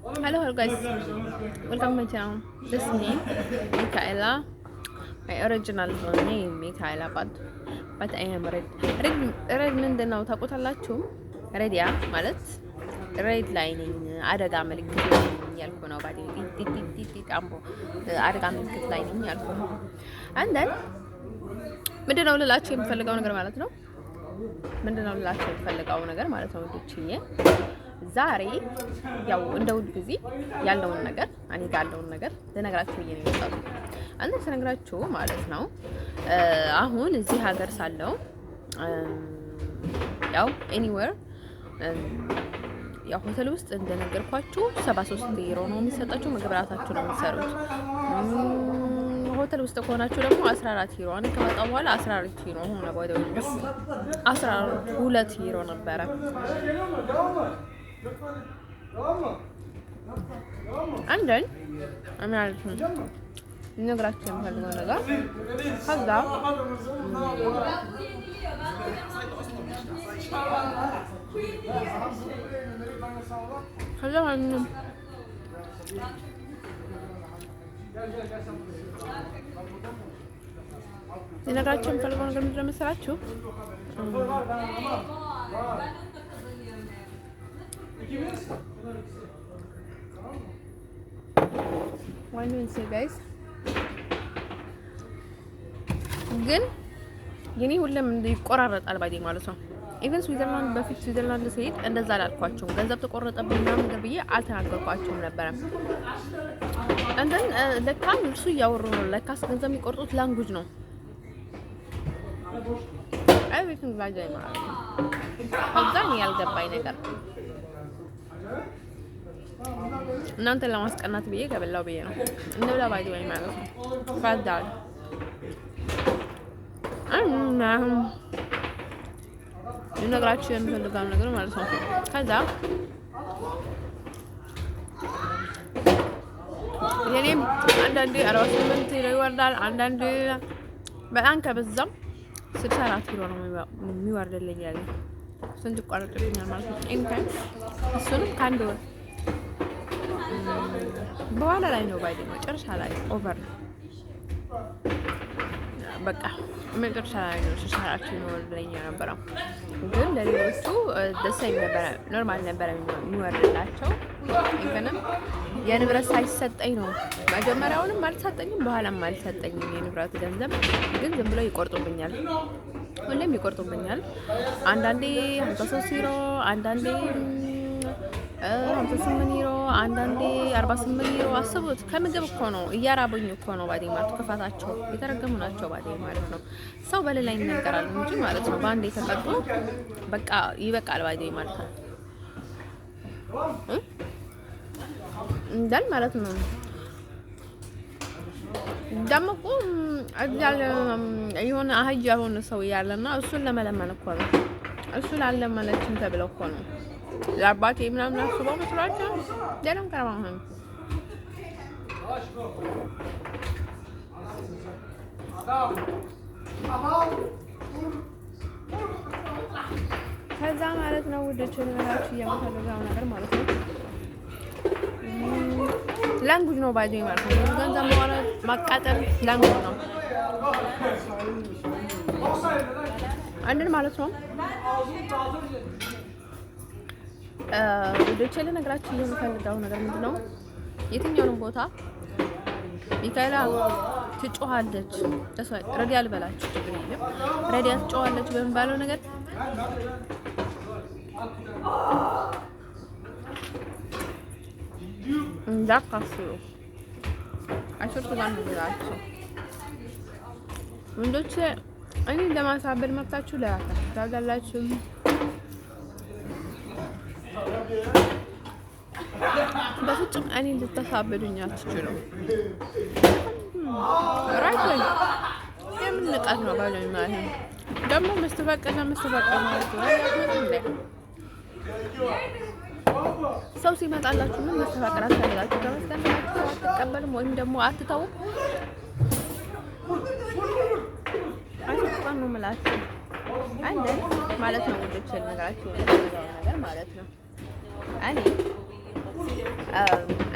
Hello guys, welcome to my channel. This is me, Michaela. My original name Michaela, but I am red. Red ምንድን ነው ታውቁታላችሁ? ሬድ ያ ማለት ሬድ ላይኒንግ አደጋ ምልክት ላይ ነኝ ያልኩ ነው። ባዲ ቲቲቲቲ አምቦ አደጋ ምልክት ላይ ነኝ ያልኩ ነው። አንደን ምንድነው ልላችሁ የምፈልገው ነገር ማለት ነው። ምንድነው ልላችሁ የምፈልገው ነገር ማለት ነው ልጅዬ ዛሬ ያው እንደ ሁሉ ጊዜ ያለውን ነገር እኔ ጋር ያለውን ነገር ልነግራችሁ ብዬ ነው የመጣሁት። አንተ ስነግራችሁ ማለት ነው አሁን እዚህ ሀገር ሳለው ያው ኤኒዌር ያው ሆቴል ውስጥ እንደነገርኳችሁ 73 ዩሮ ነው የሚሰጣችሁ። ምግብ ራሳችሁ ነው የምትሰሩት። ሆቴል ውስጥ ከሆናችሁ ደግሞ 14 ዩሮ ነው። ከመጣው በኋላ 14 ዩሮ ሆነ። ወደ 12 ዩሮ ነበረ። አንደን ማለት ነው ነግራችሁ የምፈልገው ነገር ከዛ ማንም ነግራችሁ የምፈልገው ነገር ምንድን ነው መሰላችሁ? Why don't you say guys? ግን የኔ ሁሉም ይቆራረጣል ባዲ ማለት ነው። ኢቨን ስዊዘርላንድ በፊት ስዊዘርላንድ ስሄድ እንደዛ አላልኳቸውም። ገንዘብ ተቆረጠብኝ ምናምን ነገር ብዬ አልተናገርኳቸውም ነበረ። እንደን ለካ እሱ እያወሩ ነው። ለካስ ገንዘብ የሚቆርጡት ላንጉጅ ነው። ኤቭሪቲንግ ላይ ማለት ነው። ከዛ እኔ ያልገባኝ ነገር እናንተ ለማስቀናት ብዬ ከበላው ብዬ ነው። እንብላ ባይ ወይ ማለት ነው። ፈዳል ልነግራችሁ የምፈልገው ነገር ማለት ነው። ከዛ የኔም አንዳንዴ 48 ዩሮ ይወርዳል። አንዳንዴ በጣም ከበዛም 64 ዩሮ ነው የሚወርድልኝ ያለ ስንት ይቆረጥልኛል ማለት ነው። ኢንካም እሱንም ከአንድ ወር በኋላ ላይ ነው ባይደ መጨረሻ ላይ ኦቨር ነው። በቃ መጨረሻ ላይ ነው ሲሰራችሁ ነው ወርደኛ ነበር። ግን ለሌሎቹ ደሳይ ነበር፣ ኖርማል ነበር የሚወርድላቸው። ኢቨንም የንብረት ሳይሰጠኝ ነው መጀመሪያውንም አልሰጠኝም፣ በኋላም አልሰጠኝም የንብረት ገንዘብ። ግን ዝም ብለው ይቆርጡብኛል፣ ሁሌም ይቆርጡብኛል። አንዳንዴ 53 ዩሮ፣ አንዳንዴ 58 ዩሮ፣ አንዳንዴ 48 ዩሮ። አስቡት፣ ከምግብ እኮ ነው እያራቡኝ እኮ ነው ባዲ ማለት ክፋታቸው የተረገሙ ናቸው ባዲ ማለት ነው። ሰው በሌላ ይነገራል እንጂ ማለት ነው በአንድ የተቀጡ በቃ ይበቃል ባዲ ማለት ነው እንዳል ማለት ነው። ደግሞ እኮ የሆነ አህያ የሆነ ሰው ያለና እሱን ለመለመን እኮ ነው። እሱን አለመለችም ተብለው እኮ ነው ለአባቴ ምናምን አስበው መስሏቸው ደረም ከረማሁን። ከዛ ማለት ነው ውዶች ነገራችሁ የምፈልገው ነገር ማለት ነው ላንጉጅ ነው ባይዘ ማለት ነው። ገንዘብ መሆነ ማቃጠል ላንጉጅ ነው አንድን ማለት ነው። ውዶቼ ልነግራችሁ የምፈልገው ነገር ምንድነው? የትኛውንም ቦታ ሚካኤላ ትጮሃለች። ተስፋይ ረዲያ ልበላችሁ ችግር የለም። ረዲያ ትጮሃለች በሚባለው ነገር እንዳካስሩ አሽርቱ ጋር ልላችሁ ወንዶቼ እኔ ለማሳበድ መብታችሁ ለራሳችሁ ታውቃላችሁ። በፍጹም እኔ ልታሳብዱኝ አትችሉም። ራይት ወይ የምን ንቀት ነው ባለኝ ማለት ነው። ደግሞ መስተፋቀር ማለት ነው። ሰው ሲመጣላችሁ ምን መስተፋቀር አትፈልጋችሁ ከመስተፋቀር አትቀበልም ወይም ደግሞ አትተው አይተቀኑ ማለት አንዴ ማለት ነው። ወደች ነገራችሁ ነገር ማለት ነው። እኔ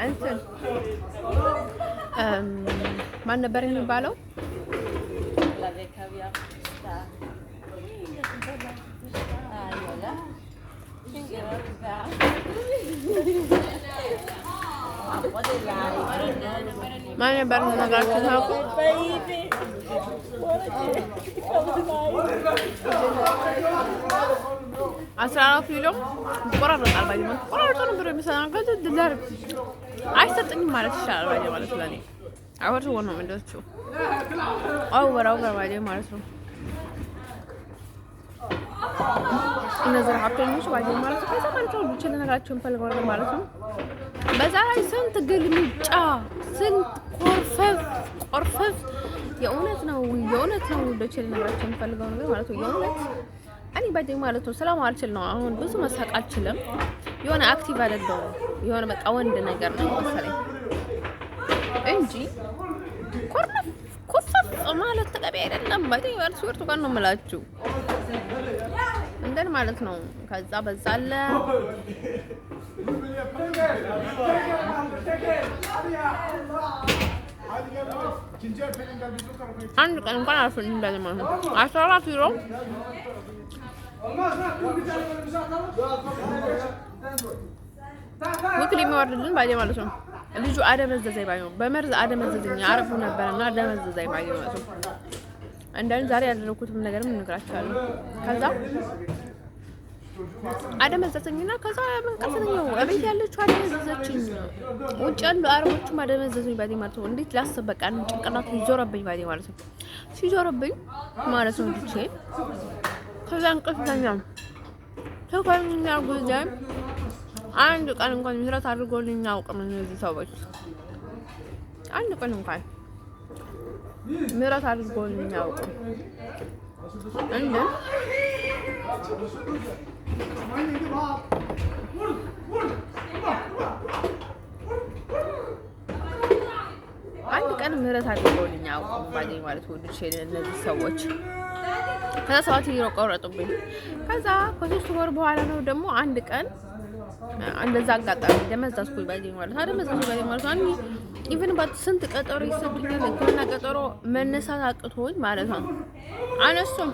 እንትን ማን ነበር የሚባለው? ማን ነበር ነገራችሁ ታውቁ? 14 ኪሎ ይቆራረጣል ባይ ማለት ቆራርጦ ነበር የሚሰናገድ ድላር አይሰጥኝም ማለት ይሻላል ባይ ማለት ለኔ አወር ወር ነው እንደሱ አወራው ባይ ማለት ነው። እነዚህ ሀብተኞች ባይ ማለት ከሰማንቸው ብቻ ነገራቸውን ፈልገው ማለት ነው። በዛ ላይ ስንት ግልምጫ ስንት ቆርፈፍ የእውነት ነው ወደች ነገራቸውን ፈልገው ነገር ማለት ነው። የእውነት እኔ ባይ ማለት ነው ሰላም አልችል ነው አሁን ብዙ መሳቅ አልችልም። የሆነ አክቲቭ አይደለም የሆነ በቃ ወንድ ነገር ነው መሰለኝ እንጂ ኮርፈፍ ማለት ተቀበይ አይደለም። ባይ ማለት ወርቱ ጋር ነው የምላችሁ እንደን ማለት ነው። ከዛ በዛለ አንድ ቀን እንኳን አልፈን እንደዚህ ማለት ነው 14 ዩሮ ወክሊ የሚወርድልን ባይ ማለት ነው። ልጁ አደመዘዘኝ ባይ ነው በመርዝ አደመዘዘኝ አረፉ ነበርና አደመዘዘኝ ባይ ማለት ነው። እንደን ዛሬ ያደረኩትም ነገርም እንነግራችኋለሁ። ከዛ አደመዘዘኝና ከዛ መንቀሰነው አቤት ያለችው አደመዘዘችኝ። ውጭ ያሉ አረቦቹም አደመዘዙኝ ባይ ማለት ነው። እንዴት ላስብ በቃ ጭንቅላት ይዞረብኝ ባይ ማለት ነው። ሲዞረብኝ ማለት ነው እንጂ ከዛ እንቅልፍተኛ ተቆምኛ ጉዳይ አንድ ቀን እንኳን ምሕረት አድርጎልኝ አያውቅም። እነዚህ ሰዎች አንድ ቀን እንኳን ምሕረት አድርጎልኝ አያውቅም። እንዴ አንድ ቀን ምሕረት አድርጎልኝ አያውቅም ባይ ማለት ነው። እነዚህ ሰዎች ከዛ ሰዓት ይቆረጡብኝ። ከዛ ከ3 ወር በኋላ ነው ደግሞ አንድ ቀን እንደዛ አጋጣሚ ደመዛዝኩኝ ባይ ማለት ነው። ኢቭን ባት ስንት ቀጠሮ ይሰጥኛል እና ቀጠሮ መነሳት አቅቶኝ ማለት ነው። አነሱም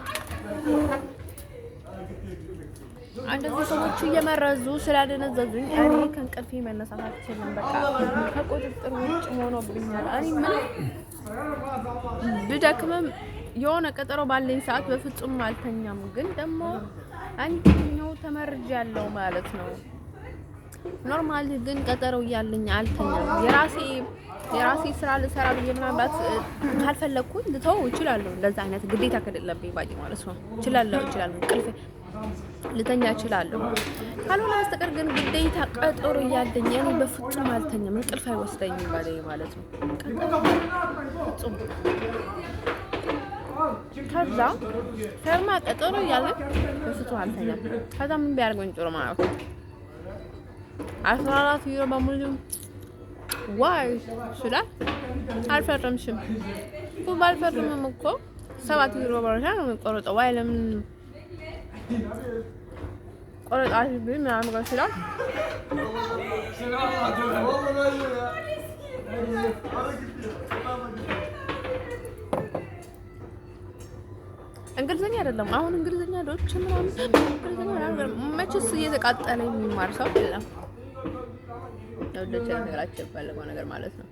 እንደዚህ ሰዎች እየመረዙ ስላደነዘዙኝ እኔ ከእንቅልፌ መነሳት አልችልም። በቃ ከቁጥጥር ውጭ ሆኖብኛል። እኔ ምን ብደክምም የሆነ ቀጠሮ ባለኝ ሰዓት በፍጹም አልተኛም። ግን ደግሞ አንተኛው ተመርጃለሁ ማለት ነው። ኖርማሊ ግን ቀጠሮ እያለኝ አልተኛም። የራሴ ስራ ልሰራ ብዬ ምናልባት ካልፈለኩኝ ልተው እችላለሁ። እንደዛ አይነት ግዴታ ከሌለብኝ ባይ ማለት ነው እችላለሁ እንቅልፍ ልተኛ እችላለሁ። ካልሆነ በስተቀር ግን ግዴታ ቀጠሮ እያለኝ እኔ በፍጹም አልተኛም። እንቅልፍ አይወስደኝም ባይ ማለት ነው። ፍጹም ከዛ ፈርማ ቀጠሮ እያለኝ በፍጹም አልተኛም። ከዛ ምን ቢያደርገኝ ጥሩ ማለት ነው 14 ዩሮ በሙሉ ዋይ ስላ አልፈረምሽም እኮ ባልፈርምም እኮ 7 ዩሮ ብቻ ነው የሚቆረጠው። ዋይ ለምን ቆረጣሽ ቢል ምናምን ጋር ስላ እንግሊዘኛ አይደለም አሁን እንግሊዘኛ ዶች ምናምን መቼስ እየተቃጠለ የሚማር ሰው የለም። ወደች ነገራችን ባለፈው ነገር ማለት ነው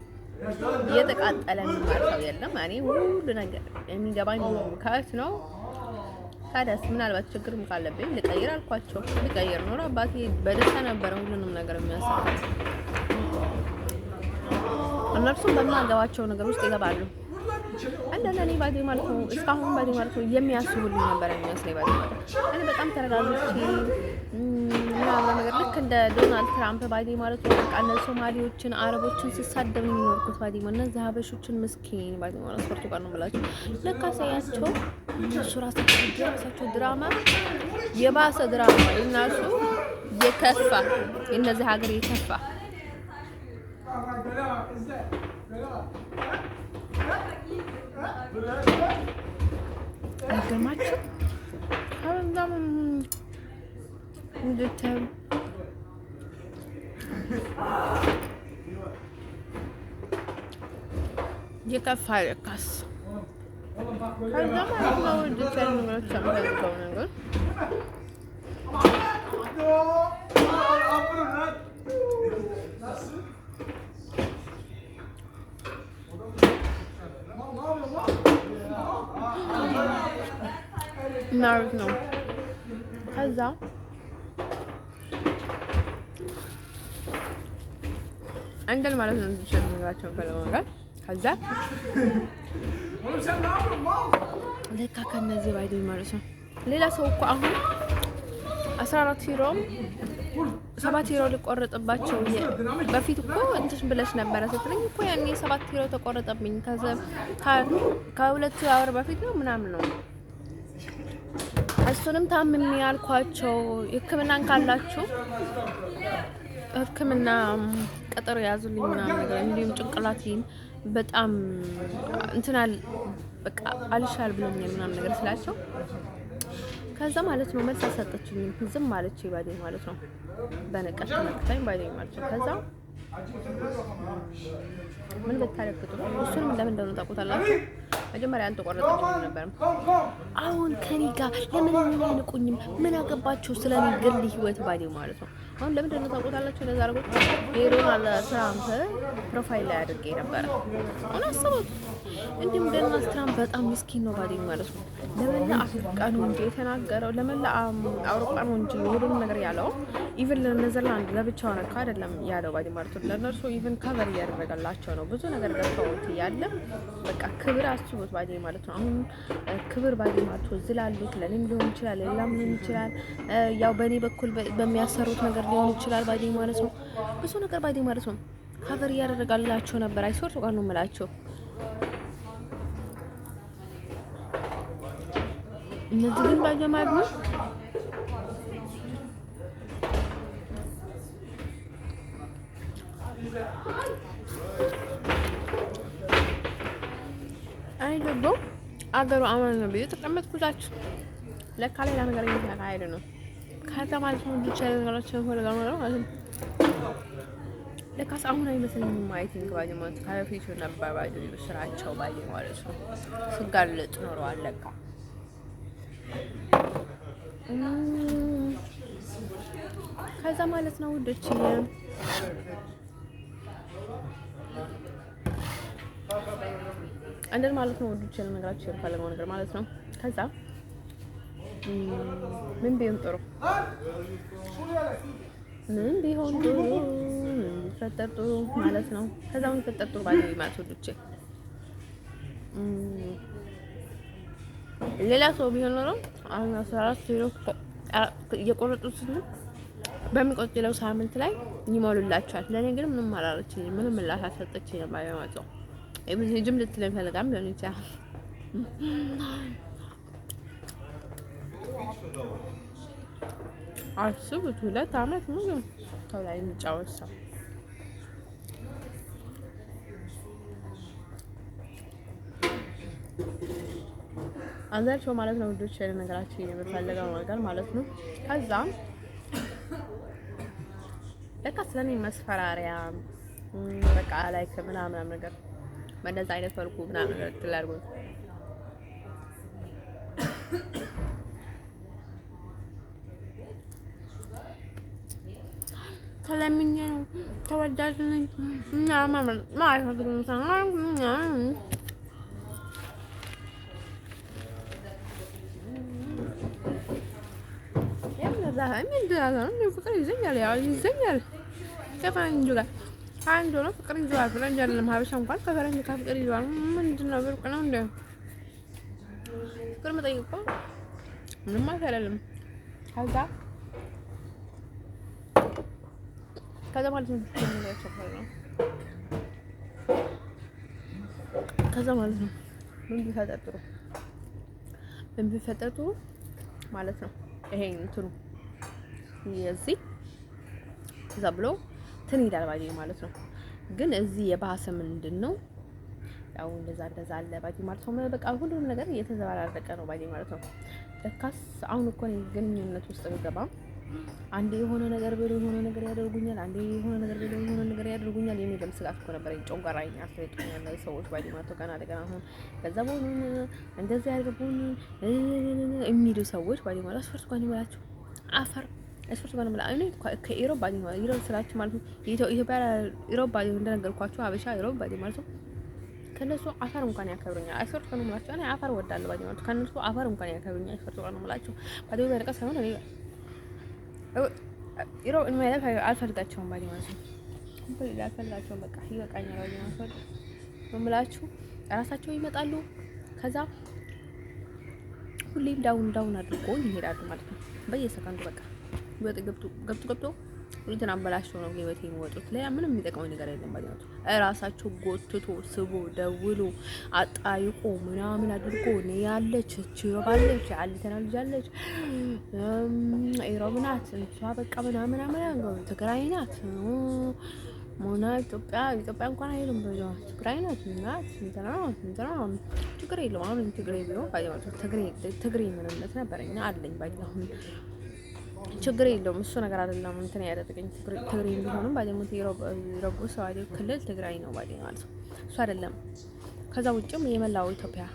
እየተቃጠለ የሚማር ሰው የለም። እኔ ሁሉ ነገር የሚገባኝ ካት ነው። ታዲያስ ምናልባት ችግርም ካለብኝ ልቀይር አልኳቸው። ልቀይር ኖሮ አባቴ በደስታ ነበረ ሁሉንም ነገር የሚያሳየው። እነርሱም በማገባቸው ነገር ውስጥ ይገባሉ። አንዳንዴ ባዲ ማለት ነው እስካሁን ባዲ ማለት ነው የሚያስቡልኝ ነበር የሚመስለኝ ባዲ ማለት እኔ በጣም ተረጋግቼ ምናምን ነገር ልክ እንደ ዶናልድ ትራምፕ ባዲ ማለት ነው በቃ እነሱ ሶማሌዎችን አረቦችን ሲሳደቡ የሚኖርኩት ባዲ ማለት እነዚህ ሀበሾችን ምስኪን ባዲ ማለት ስፖርቱ ጋር ነው ብላችሁ ለካ ሳያቸው እሱ ራሳቸው ድራማ የባሰ ድራማ እናሱ የከፋ እነዚህ ሀገር የከፋ አይገርማችሁ? ከዛም እንድትም የከፋ ለካስ ከዛ ማለት ነው ዲቻል ነገሮች አምታው ነገር ናርት ነው ከዛ አንደል ማለት ነው ዲቻል ነገራቸው ፈለጋል ከዛ ለካ ከነዚህ ባይዶኝ ማለት ነው ሌላ ሰው እኮ አሁን 14 ዩሮ 7 ዩሮ ሊቆረጥባቸው በፊት እኮ እንትሽ ብለሽ ነበረ ስትለኝ እኮ ያኔ 7 ዩሮ ተቆረጠብኝ ከሁለት ወር በፊት ነው ምናምን ነው እሱንም ታምም ያልኳቸው ሕክምናን ካላችሁ ሕክምና ቀጠሮ ያዙልኝ ምናምን ነገር እንዲሁም ጭንቅላቴን በጣም እንትናል በቃ አልሻል ብሎኛል ምናምን ነገር ስላቸው ከዛ ማለት ነው መልስ አሰጠችኝ ዝም ማለች ባዴ ማለት ነው በነቀሽ ተመክታኝ ባዴ ማለት ነው ከዛ ምን በታለቅጡ እሱንም ለምን እንደሆነ ታውቁታላችሁ መጀመሪያ አልተቆረጠችም ነበር አሁን ከኔ ጋር ለምን አይንቁኝም ምን አገባችሁ ስለኔ ግል ህይወት ባዴ ማለት ነው አሁን ለምን እንደሆነ ታውቁታላችሁ ለዛ አርጎ ዶናልድ ትራምፕ ፕሮፋይል ላይ አድርጌ ነበር አሁን አስቡት እንዲሁም ዶናልድ ትራምፕ በጣም ምስኪን ነው ባዴ ማለት ነው ለመላ አፍሪካ ነው እንጂ የተናገረው ለመላ አውሮፓ ነው እንጂ ሁሉም ነገር ያለው ኢቭን ለኔዘርላንድ ለብቻው ነው አይደለም ያለው ባዴ ማለት ነው ለነርሱ ኢቭን ከቨር ያደረጋላቸው ነው ብዙ ነገር ገርተውት ያለ በቃ ክብር አስቡት ባዴ ማለት ነው አሁን ክብር ባዴ ማለት ነው ዝላሉት ለኔም ሊሆን ይችላል ሌላም ሊሆን ይችላል ያው በኔ በኩል በሚያሰሩት ነገር ሊሆን ይችላል ባዴ ማለት ነው ብዙ ነገር ባዴ ማለት ነው ከቨር ያደረጋላቸው ነበር አይሶር ተቃል ነው የምላቸው እነዚህ ግን ባጀማዱ አይደቦ አገሩ አማን ነው ብዬ ተቀመጥኩላችሁ ለካ ሌላ ነገር እየተካሄደ ነው ካታ ማለት ነው ዲቻል ነገራችን ሆነ ጋር ማለት ነው ለካስ አሁን አይመስለኝም አይ ቲንክ ባይ ማለት ካፌቹ ነበር ባይ ስራቸው ባይ ማለት ነው ስጋለጥ ኖሮ አለቃ ከዛ ማለት ነው ውዶች አንደር ማለት ነው ውዶች ነገራችን ፈለገው ነገር ማለት ነው ከዛ ምን ቢሆን ጥሩ ምን ቢሆን ጥሩ ፈጠጡ ማለት ነው ከዛ ምን ፈጠጡ ባይ ማለት ውዶች ሌላ ሰው ቢሆን ነው አሁን 14 ዩሮ የቆረጡት በሚቆጥለው ሳምንት ላይ ይሞሉላችኋል ለኔ ግን ምንም አላረችኝ ምንም ምላሽ አልሰጠችኝ ማለት ነው እዚህ ጅም ልትለኝ ፈልጋም ለኔ ይቻላል አስቡት 2 አመት ሙሉ ሰው ላይ የሚጫወተው አንዛቸው ማለት ነው ውዶች ነገራችን የምፈልገው ነገር ማለት ነው ከዛ ለካ ስለኔ መስፈራሪያ በቃ ላይ ከምናምን ነገር በእንደዛ አይነት መልኩ ምናምን ነገር ትላርጉ ከለምኛ ነው ተወዳጅ ነኝ ምናምን ማለት ነው ምን ፍቅር ይዘኛል ያው ይዘኛል ከፈረንጁ ጋር አንዱ ነው ፍቅር ይዟል ፈረንጅ አይደለም ሀበሻ እንኳን ከፈረንጅ ጋር ፍቅር ይዟል ምንድነው ብርቅ ነው እንዴ ፍቅር መጠየቅ ምንም አይደለም ከዛ ማለት ነው ከዛ ማለት ነው ምን ቢፈጠሩ ማለት ነው ይሄ እንትኑ የዚህ እዛ ብሎ ትን ይላል ባዲ ማለት ነው ግን እዚህ የባሰ ምንድነው ያው እንደዛ አለ ባዲ ማለት ነው በቃ ሁሉም ነገር እየተዘባራረቀ ነው ባዲ ማለት ነው ለካስ አሁን እኮ ነው ግንኙነት ውስጥ ገባ አንዴ የሆነ ነገር ብሎ የሆነ ነገር ያደርጉኛል አንዴ የሆነ ነገር ብሎ የሆነ ነገር ያደርጉኛል የሚል አንዳንድ ስጋት እኮ ነበረኝ። ጮንጋራኝ አስለጥኛለ ሰዎች ባዲ ማለት ገና ለገና አሁን ገንዘቡን እንደዚህ ያድርጉን የሚሉ ሰዎች ባዲ ማለት አስፈርስ ጓኒ ብላችሁ አፈር አስፈርስ ጓኒ ብላ አይኔ ከኢሮብ ባዲ ማለት ኢሮብ ስላችሁ ማለት ነው ኢትዮጵያ ኢሮብ ባዲ እንደነገርኳችሁ አበሻ ኢሮብ ባዲ ማለት ነው። ከነሱ አፈር እንኳን ያከብሩኛል። አስፈርስ ጓኒ ብላችሁ እኔ አፈር ወዳለሁ ባዲ ማለት ከነሱ አፈር እንኳን ያከብሩኛል። አስፈርስ ጓኒ ብላችሁ ባዲ በረቀስ ሳይሆን እኔ ኢሮብ እኔ ማለት አልፈልጋቸውም ባዲ ማለት ነው። አልፈልጋቸውም በቃ ይበቃኛል ባዲ ማለት ነው ብላችሁ ራሳቸው ይመጣሉ። ከዛ ሁሌም ዳውን አድርጎ ይሄዳሉ ማለት ነው። በየሰከንዱ በቃ ገብቶ እንትን አበላሽቶ ነው ህይወት የሚወጡት። ላይ ምንም የሚጠቅመው ነገር የለም ማለት ነው። ራሳቸው ጎትቶ ስቦ ደውሎ አጣይቆ ምናምን አድርጎ ነው ያለች ችሮባለች አልተና ልጅ ኢሮብ ናት እሷ በቃ ምናምን ትግራይ ናት ሞና ኢትዮጵያ እንኳን አይልም ብዙ ትግራይ ናት እንትና ችግር የለውም። አሁን ትግራይ ቢሆን ባይሆን ትግሬ ምንነት ነበረኛ አለኝ ባይሆን ችግር የለውም። እሱ ነገር አይደለም እንትን ያደረገኝ ትግሬ ቢሆንም ባይሆን ኢሮብ ሰው አይደል ክልል ትግራይ ነው ባይሆን ማለት ነው እሱ አይደለም። ከዛ ውጭም የመላው ኢትዮጵያ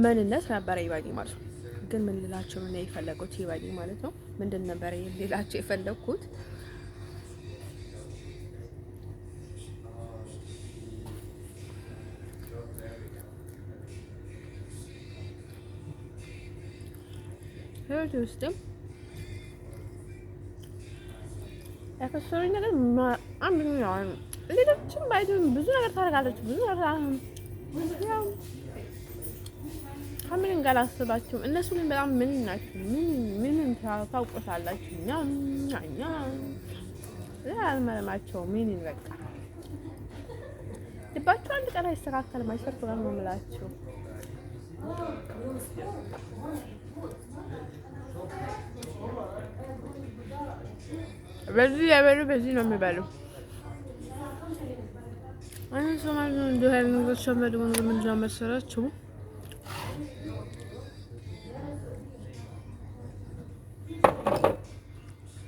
ምንነት ነበረ ይባዲ ማለት ነው። ግን ምን ልላችሁ ነው የፈለኩት ይባዲ ማለት ነው ምንድን ነበር ሌላችሁ የፈለኩት ህይወት ውስጥም ያከሰሩኝ ነገር አንድ ነው። ሌሎችም ባይሆን ብዙ ነገር ታደርጋለች ብዙ ነገር ያው ከምን ጋር አስባችሁ እነሱ ግን በጣም ምን ናችሁ ምን ታውቁታላችሁ። እኛ አልመለማቸው ምን በቃ ልባችሁ አንድ ቀን አይስተካከልም። አይሰርቱ ጋር ነው የምላችሁ። በዚህ ያበሉ በዚህ ነው የሚባለው። አሁን ሰማን እንደው ነው ሸመድ ምን ጀመሰራችሁ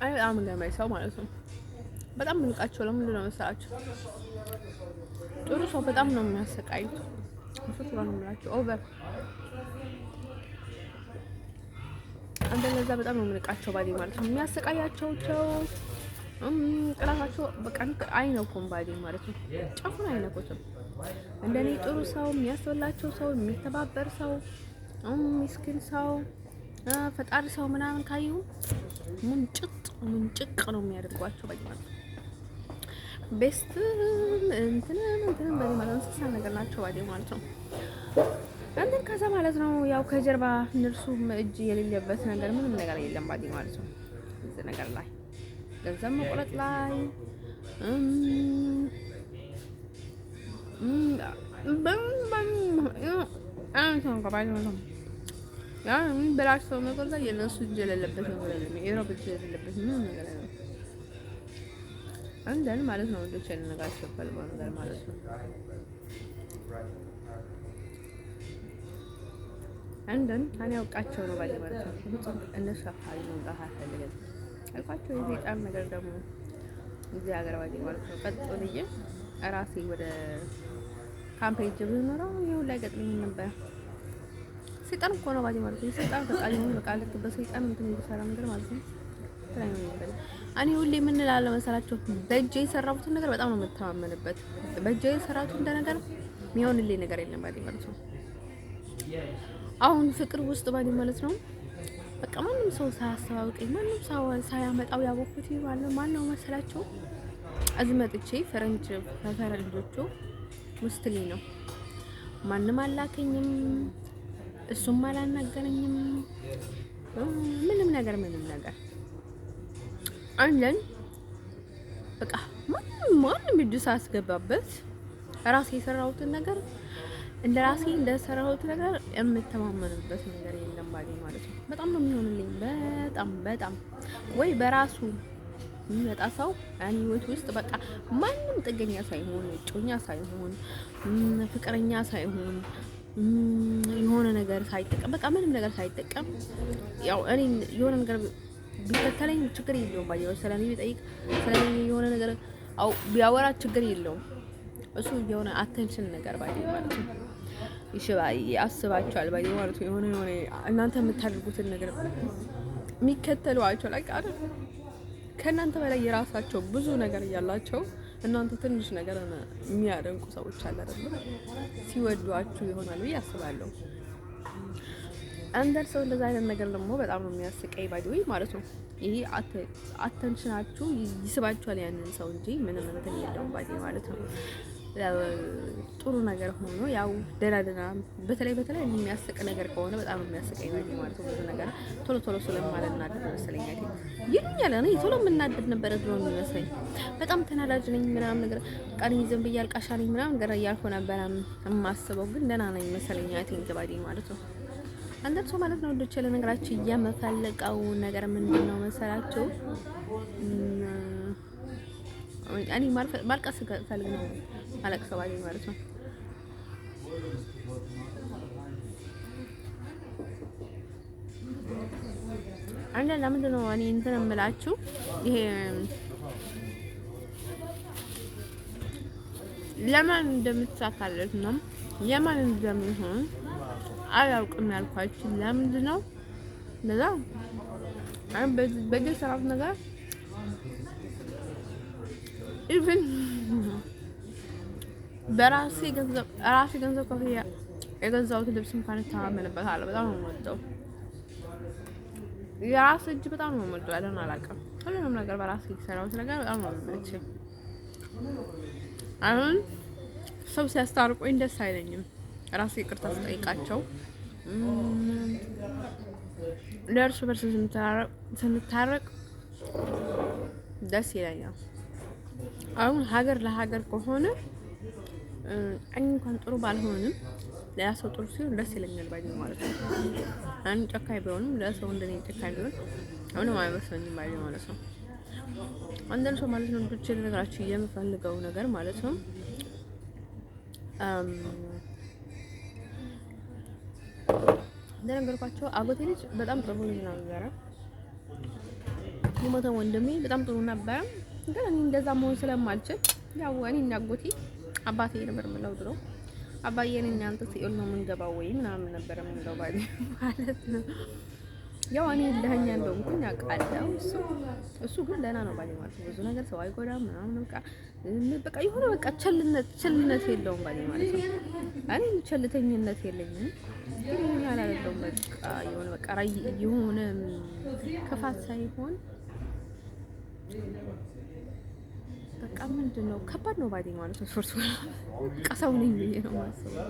አይ በጣም ለማይሰው ማለት ነው። በጣም ምንቃቸው ለምንድን ነው መሰላችሁ? ጥሩ ሰው በጣም ነው የሚያሰቃዩት። ፍቅር ነው የምላቸው ኦቨር አንተ ለዛ በጣም ነው ምንቃቸው ባዲ ማለት ነው። የሚያሰቃያቸው ቅላታቸው በቃ አይነኩም ባዲ ማለት ነው። ጫፉን አይነኩትም። እንደኔ ጥሩ ሰው የሚያስወላቸው ሰው የሚተባበር ሰው ምስኪን ሰው ፈጣሪ ሰው ምናምን ካዩ ምንጭቅ ነው የሚያደርጓቸው ባዲ ማለት ነው። ቤስት እንትን ባዲ ማለት ነው። እንስሳ ነገር ናቸው ባዲ ማለት ነው። አንተን ከዛ ማለት ነው ያው ከጀርባ እነርሱ እጅ የሌለበት ነገር ምንም ነገር የለም ባዲ ማለት ነው። እዚህ ነገር ላይ ገንዘብ መቁረጥ ላይ ያ ምን በላቸው ነገር ላይ የነሱ እጅ የሌለበት ነገር የለም። ኢሮብ እጅ የሌለበት ምንም ነገር የለም። አንደን ማለት ነው ወንዶች የነጋቸው ፈልገው ነገር ማለት ነው። አንደን ታኔ ያውቃቸው ነው ባዲ ማለት ነው። እነሱ አፋሪ ነው ጋር አፈልገን አልኳቸው። የሰይጣን ነገር ደግሞ እዚህ ሀገር ባዲ ማለት ነው። ቀጥሎ ልጅ ራሴ ወደ ካምፔጅ ብኖረው ይሁን ላይ ገጥመኝ ነበር። ሰይጣን እኮ ነው ባዲ ማለት ነው። ሰይጣን ፈጣሪ ነው በቃ ልክ በሰይጣን እንትን የሚሰራ ነገር ማለት ነው። እኔ ሁሌ ምን እላለሁ መሰላችሁ? በእጄ የሰራሁትን ነገር በጣም ነው የምተማመንበት። በእጄ የሰራሁት ነገር የሚሆንልኝ ነገር የለም ባዲ ማለት ነው። አሁን ፍቅር ውስጥ ባዲ ማለት ነው በቃ ማንም ሰው ሳያስተዋውቀኝ ማንም ሰው ሳያመጣው ያወኩት ማነው መሰላችሁ? አዝመጥቼ ፈረንጆቹ ሙስሊም ነው። ማንም አላከኝም፣ እሱም አላናገረኝም። ምንም ነገር አንለን በቃ ማንም እጁ ሳያስገባበት ራሴ የሰራሁትን ነገር እንደ ራሴ እንደሰራሁት ነገር የምተማመንበት ነገር የለም ባዲ ማለት ነው። በጣም ነው የሚሆንልኝ በጣም ወይ በራሱ የሚመጣ ሰው እኔ ህይወት ውስጥ በቃ ማንም ጥገኛ ሳይሆን እጮኛ ሳይሆን ፍቅረኛ ሳይሆን የሆነ ነገር ሳይጠቀም በቃ ምንም ነገር ሳይጠቀም ያው እኔ የሆነ ነገር ቢከተለኝ ችግር የለውም። ባየው ስለኔ ቢጠይቅ ስለኔ የሆነ ነገር አው ቢያወራ ችግር የለውም። እሱ የሆነ አቴንሽን ነገር ባየው ማለት ነው ይሽባይ ያስባቸዋል ባየው ማለት ነው። የሆነ እናንተ የምታደርጉትን ነገር የሚከተሏቸው ላይ ቃል ከእናንተ በላይ የራሳቸው ብዙ ነገር እያላቸው እናንተ ትንሽ ነገር የሚያደንቁ ሰዎች አለ አይደል? ሲወዷችሁ ይሆናል ብዬ አስባለሁ። አንደር ሰው እንደዛ አይነት ነገር ደግሞ በጣም ነው የሚያስቀኝ ባይዶይ ማለት ነው። ይሄ አቴንሽናችሁ ይስባችኋል ያንን ሰው እንጂ ምንም እንትን የለውም ባይዶይ ማለት ነው። ጥሩ ነገር ሆኖ ያው ደራደራ በተለይ የሚያስቅ ነገር ከሆነ በጣም የሚያስቀኝ ባይዶይ ማለት ነው። ብዙ ነገር ቶሎ ስለማልናደድ መሰለኝ ይሉኛል። እኔ ቶሎ የምናደድ ነበር ድሮ የሚመስለኝ በጣም ተናዳጅ ነኝ ምናምን ነገር ቃል ይዘን በያልቃሻ ነኝ ምናምን ነገር እያልኩ ነበር የማስበው። ግን ደህና ነኝ መሰለኝ ቲንክ ባይዶይ ማለት ነው። አንተ ሰው ማለት ነው ወንዶች ለነገራችሁ የምፈልገው ነገር ምንድን ነው መሰላችሁ? እኔ ማልቀስ ፈልግ ነው አለቅሰው ባይዶይ ማለት ነው። አንተ ለምንድን ነው እኔ እንትን እምላችሁ ይሄ ለማን እንደምትሳካለት ነው የማን እንደምሆን አላውቅም ያልኳችሁ ለምንድን ነው እንደዛ በግል ሰራፍ ነገር ኢቭን በራሴ ገንዘብ ከፍያ የገዛሁት ልብስ እንኳን ተማመንበታለሁ። በጣም ነው የምወደው። የራስ እጅ በጣም ነው የምወደው። ያለን አላውቅም ሁሉንም ነገር በራሴ የሰራሁት ነገር በጣም ነው የሚመቸኝ። አሁን ሰው ሲያስታርቁኝ ደስ አይለኝም። ራሴ ይቅርታ ስጠይቃቸው ለእርሱ በርስ ስንታረቅ ደስ ይለኛል። አሁን ሀገር ለሀገር ከሆነ እኔ እንኳን ጥሩ ባልሆንም ለሰው ጥሩ ሲሆን ደስ ይለኛል ባይዶይ ማለት ነው። አንድ ጨካኝ ቢሆንም ለሰው እንደኔ ጨካኝ ቢሆን አሁንም አይመስለኝም ባይዶይ ማለት ነው። አንደን ሰው ማለት ነው ብቻ ነገራችሁ የምፈልገው ነገር ማለት ነው እንደነገርኳቸው አጎቴ ልጅ በጣም ጥሩ ልጅ ነበረ። የሞተው ወንድሜ በጣም ጥሩ ነበረ። ግን እኔ እንደዛ መሆን ስለማልችል ያው እኔ እና አጎቴ አባቴ ነበር የምለው ድሮ አባዬ ነኝ አንተ ሲኦል ነው የምንገባው ወይ ምናምን ነበር የምንለው ባይዶይ ማለት ነው። ያው እኔ ለኛ እንደሆንኩኝ አውቃለሁ። እሱ ግን ደህና ነው ባይዶይ ማለት ነው። ብዙ ነገር ሰው አይጎዳም ምናምን በቃ የሆነ በቃ ቸልነት የለውም ባይዶይ ማለት ነው። እኔ ቸልተኝነት የለኝም ግን ያላለለው በቃ የሆነ በቃ የሆነ ክፋት ሳይሆን በቃ ምንድነው ከባድ ነው ባይዶይ ማለት ነው። ሶርስ ቀሰው ነኝ ብዬ ነው የማስበው።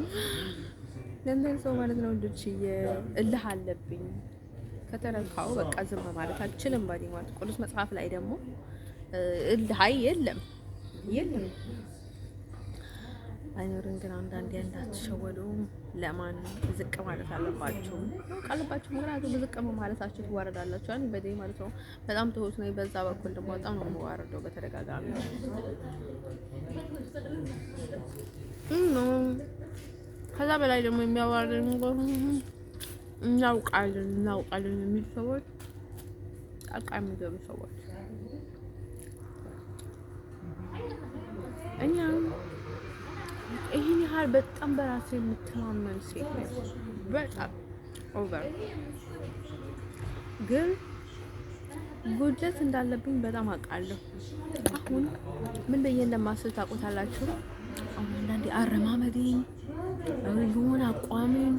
ለእንደን ሰው ማለት ነው እንድች እልህ አለብኝ ከተረካው በቃ ዝም ማለት አልችልም ባይዶይ ማለት ቅዱስ መጽሐፍ ላይ ደግሞ እልህ የለም አይኖርም። ግን አንዳንዴ እንዳትሸወዱ ለማን ዝቅ ማለት አለባችሁ ቃልባችሁ ምክንያቱም ዝቅ ማለታችሁ ትዋረዳላችሁ። አንዴ ባይዶይ ማለት ነው በጣም ትሁት ነው። በዛ በኩል ደግሞ በጣም ነው የምዋረደው በተደጋጋሚ ከዛ በላይ ደግሞ የሚያዋርደኝ እናውቃለን የሚሉ ሰዎች ጣልቃ የሚገቡ ሰዎች እኛ ይሄን ያህል በጣም በራሴ የምተማመን ሴት ነኝ። በጣም ኦቨር ግን ጉድለት እንዳለብኝ በጣም አውቃለሁ። አሁን ምን ብዬ እንደማስብ ታውቁታላችሁ? አሁን አንዳንዴ አረማመዴን የሆነ አቋሜን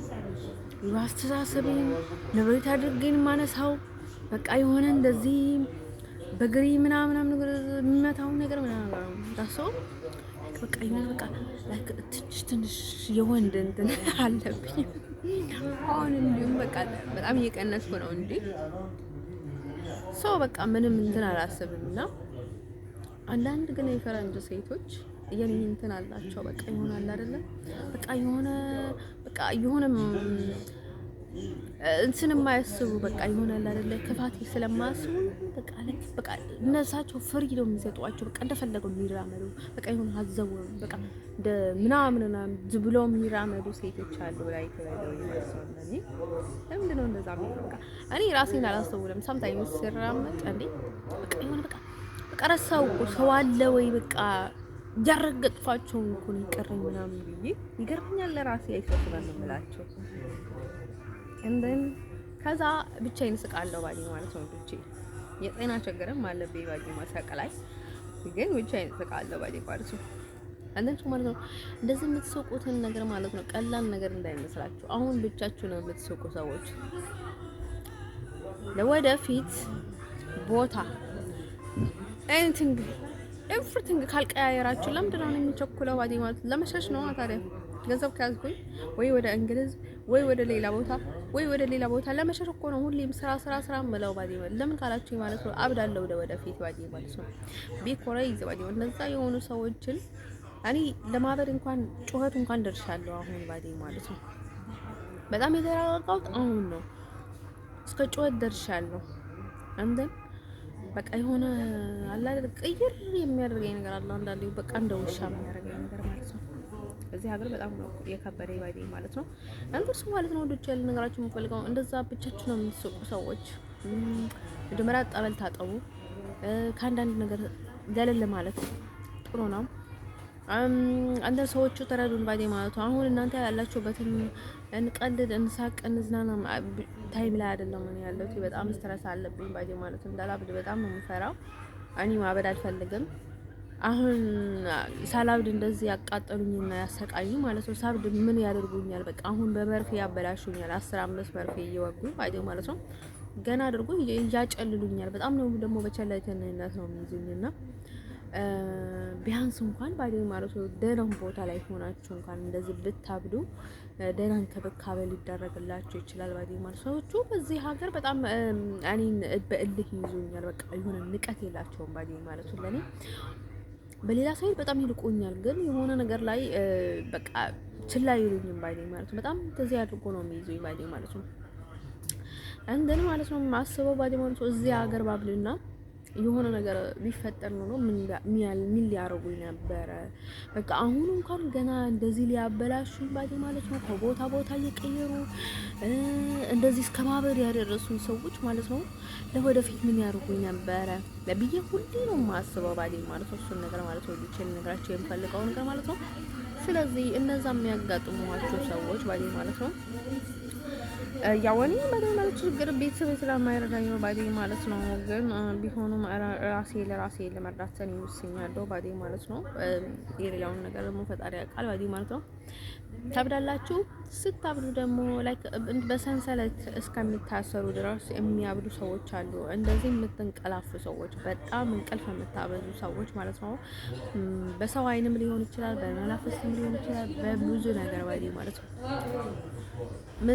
አስተሳሰቤን ንብረት አድርጌን ማነሳው በቃ የሆነ እንደዚህ በግሪ ምናምን ነገር የሚመታው ነገር ምናምን ታስቦ በቃ ይሄን በቃ ትንሽ የወንድ እንትን አለብኝ። አሁን እንዲሁም በቃ በጣም እየቀነስኩ ነው እንጂ ሰው በቃ ምንም እንትን አላስብምና አንዳንድ ግን የፈረንጅ ሴቶች የኔ እንትን አላቸው። በቃ ይሆናል አይደለም በቃ የሆነ እንትን የማያስቡ በቃ ይሆናል አይደለ? ክፋት ስለማያስቡ በቃ እነሳቸው ፍሪደም የሚሰጧቸው በቃ እንደፈለገው የሚራመዱ በቃ ይሆን ሀዘቡ በቃ እንደ ምናምን ብለው የሚራመዱ ሴቶች አሉ። ላይ ተበለው ይመስላል። ለምንድን ነው እንደዛ የሚሆነው? በቃ እኔ ራሴን አላስተውልም። ሳምታይምስ ሲራመድ እንዴ በቃ ይሆን በቃ ረሳው ሰው አለ ወይ በቃ ያረገጥፋቸው እኮ ነው ይቀርኝ ምናምን ብዬ ይገርምኛል። ለራሴ አይሰጥም ነው የምላቸው። እንደን ከዛ ብቻዬን ስቃለሁ ባዲ ማለት ነው። ብቻ የጤና ችግርም አለብኝ ባዲ ማሰቀላይ ግን ብቻዬን ስቃለሁ ባዲ ማለት ነው። አንደኛ ማለት ነው እንደዚህ የምትስቁትን ነገር ማለት ነው ቀላል ነገር እንዳይመስላችሁ። አሁን ብቻችሁ ነው የምትስቁ ሰዎች ለወደፊት ቦታ ኤቭሪቲንግ ካልቀያየራችሁ ለምንድን ነው የሚቸኩለው? ባዲ ማለት ለመሸሽ ነው ታዲያ። ገንዘብ ከያዝኩኝ ወይ ወደ እንግሊዝ ወይ ወደ ሌላ ቦታ ለመሸሽ እኮ ነው ሁሌም ስራ ምለው ባዲ ማለት። ለምን ካላችሁ ማለት ነው አብዳለሁ ወደፊት ባዲ ማለት ነው። ቢኮራይዝ ባዲ ማለት እነዛ የሆኑ ሰዎችን እኔ ለማበድ እንኳን ጩኸት እንኳን ደርሻለሁ አሁን ባዲ ማለት ነው። በጣም የተራራቀው አሁን ነው። እስከ ጩኸት ደርሻለሁ። በቃ የሆነ አለ አይደል ቅይር የሚያደርገኝ ነገር አለ አንዳንዴ በቃ እንደ ውሻ የሚያደርገኝ ነገር ማለት ነው። እዚህ ሀገር በጣም ነው የከበደ ባዲ ማለት ነው። አንተስ ማለት ነው ወዶች ያለ ነገራችሁ የምፈልገው እንደዛ ብቻችሁ ነው የምትስቁ ሰዎች መጀመሪያ ጠበል ታጠቡ። ከአንዳንድ ነገር ገለል ማለት ጥሩ ነው። አንተ ሰዎቹ ተረዱን ባዲ ማለት ነው። አሁን እናንተ ያላችሁበትን እንቀልድ፣ እንሳቅ፣ እንዝናና ታይም ላይ አይደለም እኔ ያለሁት። በጣም ስትረስ አለብኝ ባዲ ማለት ነው። እንዳላብድ በጣም ነው የምፈራው። እኔ ማበድ አልፈልግም። አሁን ሳላብድ እንደዚህ ያቃጠሉኝና ያሰቃዩኝ ማለት ነው። ሳብድ ምን ያደርጉኛል? በቃ አሁን በመርፌ ያበላሹኛል። 15 መርፌ እየወጉኝ ባዲ ማለት ነው። ገና አድርጎ እያጨልሉኛል። በጣም ነው ደግሞ በቸለተኝነት ነው የሚይዙኝና ቢያንስ እንኳን ባዲ ማለት ነው ደህና ቦታ ላይ ሆናችሁ እንኳን እንደዚህ ብታብዱ ደህና እንክብካቤ ሊደረግላችሁ ይችላል ባዲ ማለት ሰዎቹ በዚህ ሀገር በጣም እኔን በእልህ ይዙኛል። በቃ የሆነ ንቀት የላቸውም ባዲ ማለት ነው። ለኔ በሌላ ሳይል በጣም ይልቁኛል፣ ግን የሆነ ነገር ላይ በቃ ችላ ይሉኝም ባዲ ማለት ነው። በጣም እንደዚህ አድርጎ ነው የሚይዙኝ ባዲ ማለት ነው። እንደን ማለት ነው ማስበው ባዲ ማለት ነው እዚህ ሀገር ባብልና የሆነ ነገር ቢፈጠር ነው ምን ሊያረጉኝ ነበረ? በቃ አሁን እንኳን ገና እንደዚህ ሊያበላሹኝ ባዲ ማለት ነው ከቦታ እየቀየሩ እንደዚህ እስከ ማበድ ያደረሱኝ ሰዎች ማለት ነው ለወደፊት ምን ያደርጉኝ ነበረ ለብዬ ሁሌ ነው የማስበው ባዲ ማለት ነው። እሱን ነገር ማለት ነው ዲቴል ነገራቸው የምፈልገው ነገር ማለት ነው። ስለዚህ እነዛ የሚያጋጥሟቸው ሰዎች ባዲ ማለት ነው ያወኒ ማለት ችግር ቤተሰብ ስለማይረዳኝ ነው ባዲ ማለት ነው። ግን ቢሆኑም ለራሴ ለመርዳት ነው ይወስኛለሁ ባዲ ማለት ነው። የሌላውን ነገር ደግሞ ፈጣሪ ያውቃል ባዲ ማለት ነው። ታብዳላችሁ። ስታብዱ ደግሞ ላይክ በሰንሰለት እስከሚታሰሩ ድረስ የሚያብዱ ሰዎች አሉ። እንደዚህ የምትንቀላፉ ሰዎች፣ በጣም እንቅልፍ የምታበዙ ሰዎች ማለት ነው። በሰው አይንም ሊሆን ይችላል፣ በመናፈስም ሊሆን ይችላል፣ በብዙ ነገር ባዲ ማለት ነው።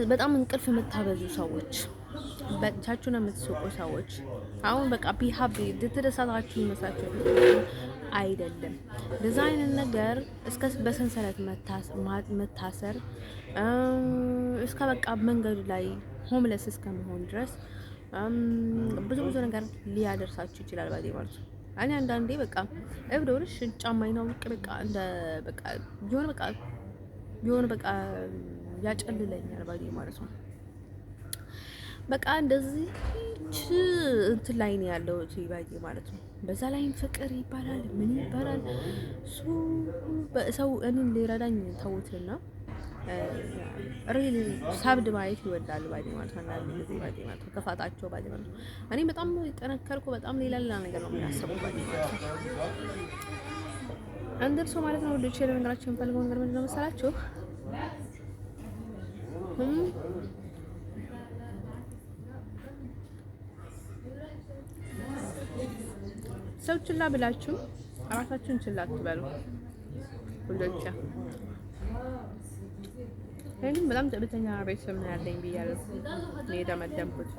በጣም እንቅልፍ የምታበዙ ሰዎች፣ በቻችሁ ነው የምትስቁ ሰዎች አሁን በቃ ቢሃቢ ተደሳታችሁ ይመስላችሁ አይደለም። በዛ አይነት ነገር እስከ በሰንሰለት መታሰር እስከ በቃ መንገድ ላይ ሆምለስ እስከመሆን ድረስ ብዙ ነገር ሊያደርሳችሁ ይችላል ባዲ ማለት ነው። እኔ አንዳንዴ በቃ እብዶርሽ ጫማዬን አውልቅ በቃ እንደ በቃ ቢሆን በቃ ያጨልለኛል ባዲ ማለት ነው። በቃ እንደዚህ እንትን ላይ ነው ያለው ባዲ ማለት ነው። በዛ ላይ ፍቅር ይባላል ምን ይባላል ሰው እኔን ሊረዳኝ ተውትና ሪል ሳብድ ማየት ይወዳል ባዲ ማለት ነው። አንዳንድ ጊዜ ባዲ ማለት ነው ከፋታቸው ባዲ ማለት ነው። እኔ በጣም ጠነከርኩ በጣም ሌላ ነገር ነው የሚያስበው ባዲ ማለት ነው። እንደርሶ ማለት ነው ወደ ቼለ ነገራችን እንፈልገው ነገር ምንድን ነው መሰላችሁ? ሰው ችላ ብላችሁ ራሳችሁን ችላ አትበሉ ሁሉቻ። እኔም በጣም ትዕቢተኛ ቤተሰብ ነው ያለኝ ብያለሁ። እኔ ደመደምኩት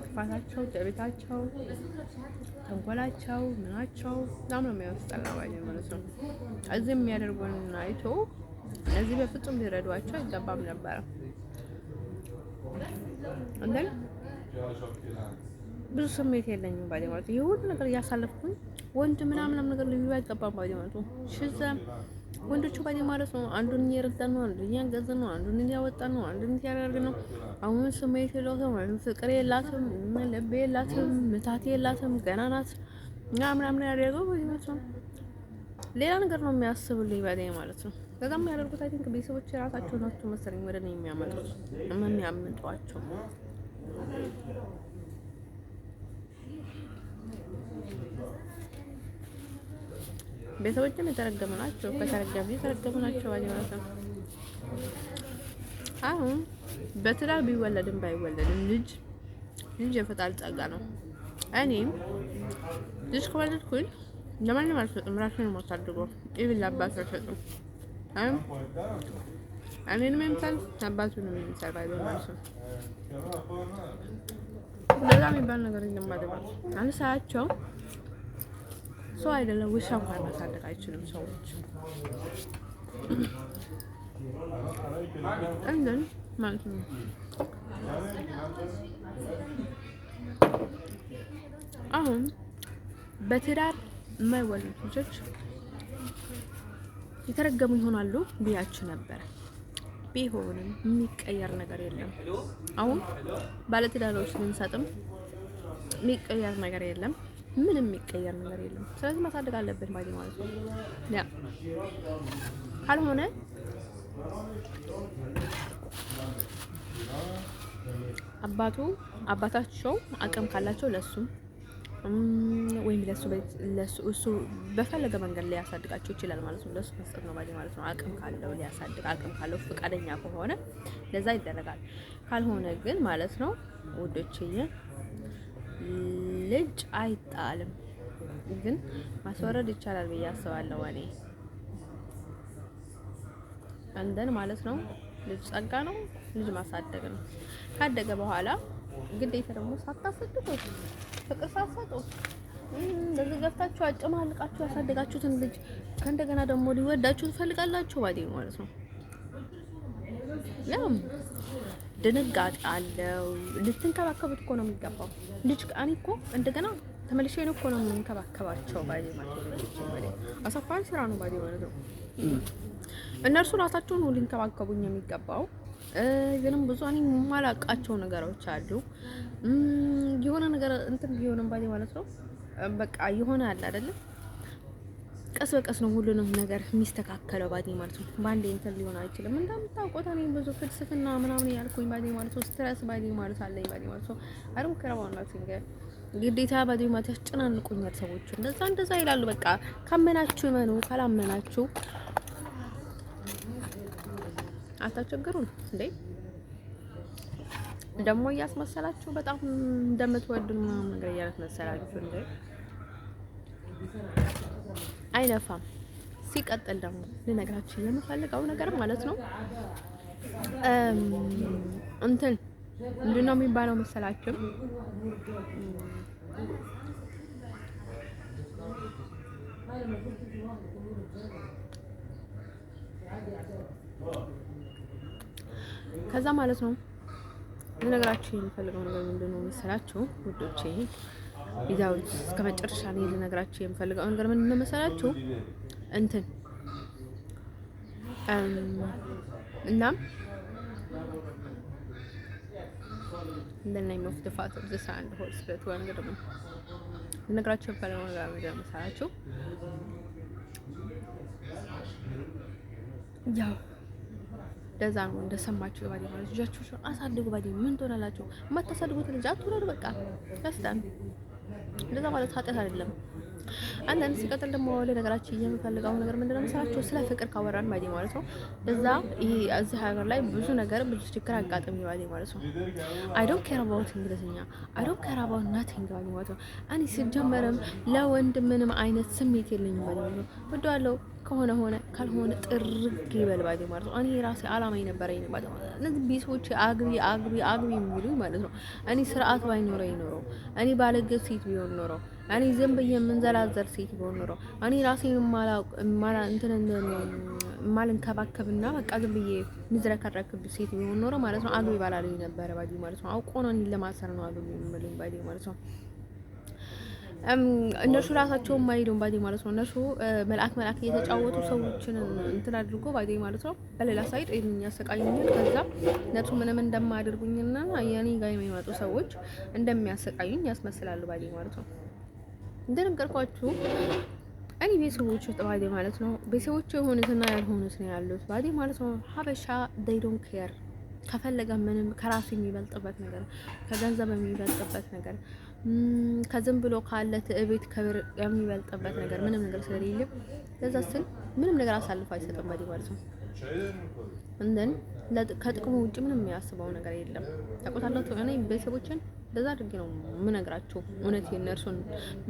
ክፋታቸው፣ ትዕቢታቸው፣ ተንኮላቸው፣ ምናቸው በጣም ነው የሚያስጠላው ማለት ነው። እዚህ የሚያደርጉን አይቶ እነዚህ በፍጹም ሊረዷቸው አይገባም ነበረ። እንዴ ብዙ ስሜት የለኝም ባዲ ማለት ነው። የሁሉ ነገር እያሳለፍኩኝ ወንድ ምናምን ነገር ልዩ አይገባም ባዲ ማለት ነው። ሽዘ ወንዶቹ ባዲ ማለት ነው አንዱን እየረዳን ነው፣ አንዱን እያገዝን ነው፣ አንዱን እያወጣን ነው፣ አንዱን እያደረግን ነው። አሁን ስሜት የለውም ወይም ፍቅር የላትም፣ ልብ የላትም፣ ምታት የላትም፣ ገና ናት ምናምን ያደርገው ባዲ ማለት ነው። ሌላ ነገር ነው የሚያስቡልኝ ባዲ ማለት ነው። በጣም የሚያደርጉት አይ ቲንክ ቤተሰቦች የራሳቸው ናቸው መሰለኝ ወደ እኔ የሚያመጡት የሚያምጧቸው። ቤተሰቦችም የተረገሙ ናቸው፣ የተረገሙ ናቸው ማለት ነው። አሁን በትዳር ቢወለድም ባይወለድም ልጅ የፈጣሪ ጸጋ ነው። እኔም ልጅ ከወለድኩኝ ለማንም አልሰጥም፣ ራሴን ነው የማሳድገው። ኢቭን ለአባት አልሰጥም። እኔንም የምሳል አባቱንም የምሳል ባይሆን ማለት ነው። እንደዛ የሚባል ነገር የለም ማለት ነው። አንሳቸው ሰው አይደለም ውሻ እንኳን ማሳደግ አይችልም ሰዎች እንደን ማለት ነው። አሁን በትዳር የማይወለዱ ልጆች የተረገሙ ይሆናሉ ብያችሁ ነበር። ቢሆንም የሚቀየር ነገር የለም። አሁን ባለትዳሮች ብንሰጥም የሚቀየር ነገር የለም። ምንም የሚቀየር ነገር የለም። ስለዚህ ማሳደግ አለብን ማለት ነው። ያ ካልሆነ አባታቸው አቅም ካላቸው ለሱ ወይም እሱ በፈለገ መንገድ ሊያሳድጋቸው ይችላል ማለት ነው። ለሱ መስጠት ነው ማለት ነው። አቅም ካለው ሊያሳድግ፣ አቅም ካለው ፈቃደኛ ከሆነ ለዛ ይደረጋል። ካልሆነ ግን ማለት ነው ውዶችዬ ልጅ አይጣልም፣ ግን ማስወረድ ይቻላል ብዬ አስባለሁ እኔ እንደን ማለት ነው። ልጅ ጸጋ ነው። ልጅ ማሳደግ ነው። ካደገ በኋላ ግዴታ ደግሞ ሳታሰድቁ ፍቅር ሳትሰጡ እንደዚህ ገፍታችሁ አጨማልቃችሁ ያሳደጋችሁትን ልጅ ከእንደገና ደግሞ ሊወዳችሁ ትፈልጋላችሁ ማለት ነው። ያም ድንጋጤ አለው። ልትንከባከቡት እኮ ነው የሚገባው። ልጅ እኔ እኮ እንደገና ተመልሼ ነው እኮ ነው የምንከባከባቸው ማለት ነው። አሳፋሪ ስራ ነው ማለት ነው። እነርሱ ራሳቸውን ነው ሊንከባከቡኝ የሚገባው። ግን ብዙ እኔ የማላውቃቸው ነገሮች አሉ። የሆነ ነገር እንትን ቢሆንም ማለት ነው በቃ የሆነ አለ አይደለም፣ ቀስ በቀስ ነው ሁሉንም ነገር የሚስተካከለው ማለት ነው። ባንዴ እንትን ሊሆን አይችልም። እንደምታውቁት እኔ ብዙ ፍልስፍና ምናምን ያልኩኝ ማለት ነው። ስትረስ ማለት አለኝ ማለት ነው። አሩን ከራባውናት ግዴታ ማለት ያስጨናንቁኛል ሰዎች። እንደዛ ይላሉ። በቃ ካመናችሁ እመኑ፣ ካላመናችሁ አታቸግሩን እንዴ። ደግሞ እያስመሰላችሁ በጣም እንደምትወዱን ምናምን ነገር እያስመሰላችሁ እንዴ አይነፋም። ሲቀጥል ደግሞ ልነግራችሁ የምፈልገው ነገር ማለት ነው እንትን ምንድነው የሚባለው መሰላችሁ? ከዛ ማለት ነው ልነግራችሁ የምፈልገው ነገር ምንድነው መሰላችሁ ውዶቼ? ቪዲዮው እስከ መጨረሻ ላይ ልነግራችሁ የምፈልገው ነገር ምንድነው መሰላችሁ? እንትን እናም the name of the Father, the Son, the Holy Spirit one ገደም ልነግራችሁ የምፈልገው ነገር ምንድነው መሰላችሁ? ያው ለዛ ነው እንደሰማችሁ ባዲ ማለት ልጃችሁ አሳድጉ። ባዲ ምን ትሆናላችሁ? የማታሳድጉት ልጅ አትውለዱ። በቃ ያስታን እንደዛ ማለት ኃጢአት አይደለም። አንዳንድ ሲቀጥል ደግሞ ለነገራችን የምፈልገው ነገር ምንድነው መሰላችሁ? ስለ ፍቅር ካወራን ባዲ ማለት ነው እዛ ይሄ እዚህ ሀገር ላይ ብዙ ችግር አጋጥም ይባል ማለት ነው። I don't care about እንግሊዝኛ I don't care about nothing ማለት ነው። እኔ ሲጀመርም ለወንድ ምንም አይነት ስሜት የለኝም ማለት ነው። ወደዋለው ከሆነ ሆነ ካልሆነ ጥርግ ይበል ባዲ ማለት ነው። እኔ ራሴ አላማ የነበረኝ ማለት ነው። እነዚህ ቢሶች አግቢ የሚሉኝ ማለት ነው። እኔ ስርዓት ባይኖረኝ ኖሮ እኔ ባለጌ ሴት ቢሆን ኖሮ እኔ ዝም ብዬ የምንዘላዘል ሴት ቢሆን ኖሮ እኔ ራሴን ማልንከባከብና በቃ ዝም ብዬ ምዝረከረክብ ሴት ቢሆን ኖሮ ማለት ነው አግቢ ባላለኝ ነበረ ባዲ ማለት ነው። አውቆ ነው እኔን ለማሰር ነው አግቢ የሚሉኝ ባዲ ማለት ነው። እነሱ ራሳቸው ማይሉም ባዲ ማለት ነው። እነሱ መልአክ እየተጫወቱ ሰዎችን እንትን አድርጎ ባዲ ማለት ነው። በሌላ ሳይድ የሚያሰቃዩኛል። ከዛ እነሱ ምንም እንደማያደርጉኝና የኔ ጋር የሚመጡ ሰዎች እንደሚያሰቃዩኝ ያስመስላሉ ባዲ ማለት ነው። እንደነገርኳችሁ እኔ ቤተሰቦች ውስጥ ባዲ ማለት ነው ቤተሰቦች የሆኑትና ያልሆኑት ነው ያሉት ባዲ ማለት ነው። ሀበሻ they don't care ከፈለገ ምንም ከራሱ የሚበልጥበት ነገር ከገንዘብ የሚበልጥበት ነገር ከዝም ብሎ ካለ ትዕቢት ክብር የሚበልጥበት ነገር ምንም ነገር ስለሌለ ለዛ ስል ምንም ነገር አሳልፎ አይሰጥም ባዲ ማለት ነው። እንደን ከጥቅሙ ውጭ ምንም የሚያስበው ነገር የለም። ታውቁታላችሁ። እኔ ቤተሰቦችን እንደዛ አድርጌ ነው የምነግራችሁ። እውነት የነርሱን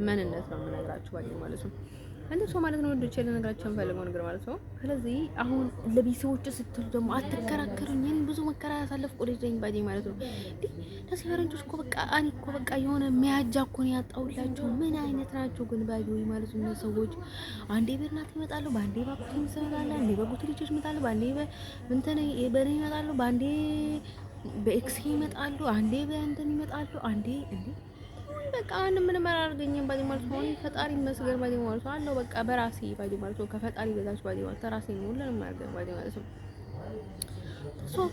ማንነት ነው የምነግራችሁ ባዲ ማለት ነው። እንደሱ ማለት ነው ወንዶች ለነገራቸው እንፈልገው ነገር ማለት ነው። ስለዚህ አሁን ለቤተሰቦች ስትሉ ደግሞ አትከራከሩኝ። እኔ ብዙ መከራ ያሳለፍኩ ልጅ ነኝ ባዲ ማለት ነው። ለዚህ ፈረንጆች እኮ በቃ እኔ እኮ በቃ የሆነ ሚያጃ እኮ ነው ያጣውላችሁ። ምን አይነት ናቸው ግን ባዲ ማለት ነው ሰዎች። አንዴ በእናት ይመጣሉ፣ ባንዴ ባኩት ይመጣሉ፣ አንዴ በጉት ልጆች ይመጣሉ፣ ባንዴ በእንተነ በኔ ይመጣሉ፣ ባንዴ በኤክስ ይመጣሉ፣ አንዴ በእንትን ይመጣሉ፣ አንዴ እንዴ በቃ ምንም አላደርገኝም ባዲ ማለት ነው። ፈጣሪ መስገር ባዲ ማለት ነው አለው በቃ በራሴ ባዲ ማለት ነው። ከፈጣሪ በታች ባዲ ማለት ራሴ ነው ሁሉንም ማድረግ ባዲ ማለት ነው።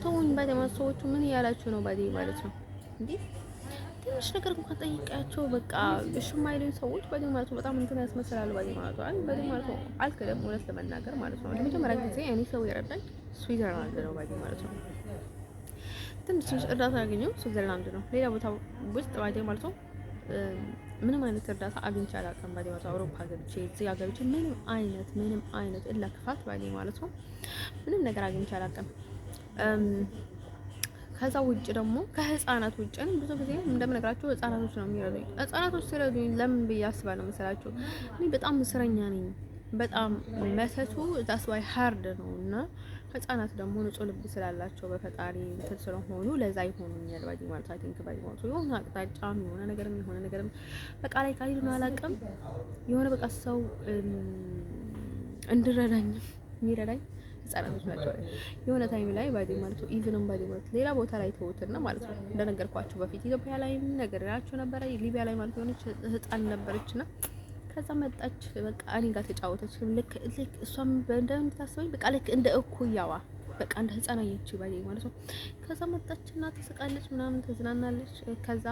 ተውኝ ባዲ ማለት ሰዎቹ ምን ያላችሁ ነው ባዲ ማለት ነው እንዴ? ትንሽ ነገር እንኳን ጠይቃቸው በቃ እሺ የማይሉኝ ሰዎች ባዲ ማለት ነው በጣም እንትን ያስመስላሉ ባዲ ማለት ነው። ባዲ ማለት ነው አልከደም እውነት ለመናገር ማለት ነው። ለመጀመሪያ ጊዜ እኔ ሰው የረዳኝ ስዊዘርላንድ ነው ባዲ ማለት ነው። ትንሽ እርዳታ ያገኘው ስዊዘርላንድ ነው። ሌላ ቦታ ውስጥ ባዲ ማለት ነው ምንም አይነት እርዳታ አግኝቼ አላውቅም ባዲ ማለት ነው። አውሮፓ ገብቼ እዚህ ገብቼ ምንም አይነት እላ ክፋት ባዲ ማለት ነው ምንም ነገር አግኝቼ አላውቅም። ከዛ ውጭ ደግሞ ከህፃናት ውጭ ብዙ ጊዜ እንደምነግራችሁ ህፃናቶች ነው የሚረዱኝ። ህፃናቶች ሲረዱኝ ለምን ብዬ አስባለሁ መሰላችሁ? እኔ በጣም ምስረኛ ነኝ። በጣም መተቱ ዳስዋይ ሃርድ ነው እና ህፃናት ደግሞ ንጹህ ልብ ስላላቸው በፈጣሪ እንትን ስለሆኑ ለዛ ይሆኑኛል ባዲ ማለት አይ ቲንክ ባዲ ማለት የሆነ አቅጣጫም የሆነ ነገርም በቃ ላይ ካሊ ነው አላውቅም። የሆነ በቃ ሰው እንድረዳኝ የሚረዳኝ ህፃናቶች ናቸው። የሆነ ታይም ላይ ባዲ ማለት ኢቭንም ባዲ ማለት ሌላ ቦታ ላይ ተውትና ማለት ነው እንደነገርኳችሁ በፊት ኢትዮጵያ ላይ ነገራችሁ ነበረ። ሊቢያ ላይ ማለት የሆነች ህፃን ነበረችና ከዛ መጣች በቃ እኔ ጋር ተጫወተች። ልክ እሷም እንደምታስበኝ በቃ ልክ እንደ እኩያዋ በቃ እንደ ህፃን አየች ባዲ ማለት ነው። ከዛ መጣችና ተስቃለች ምናምን ተዝናናለች። ከዛ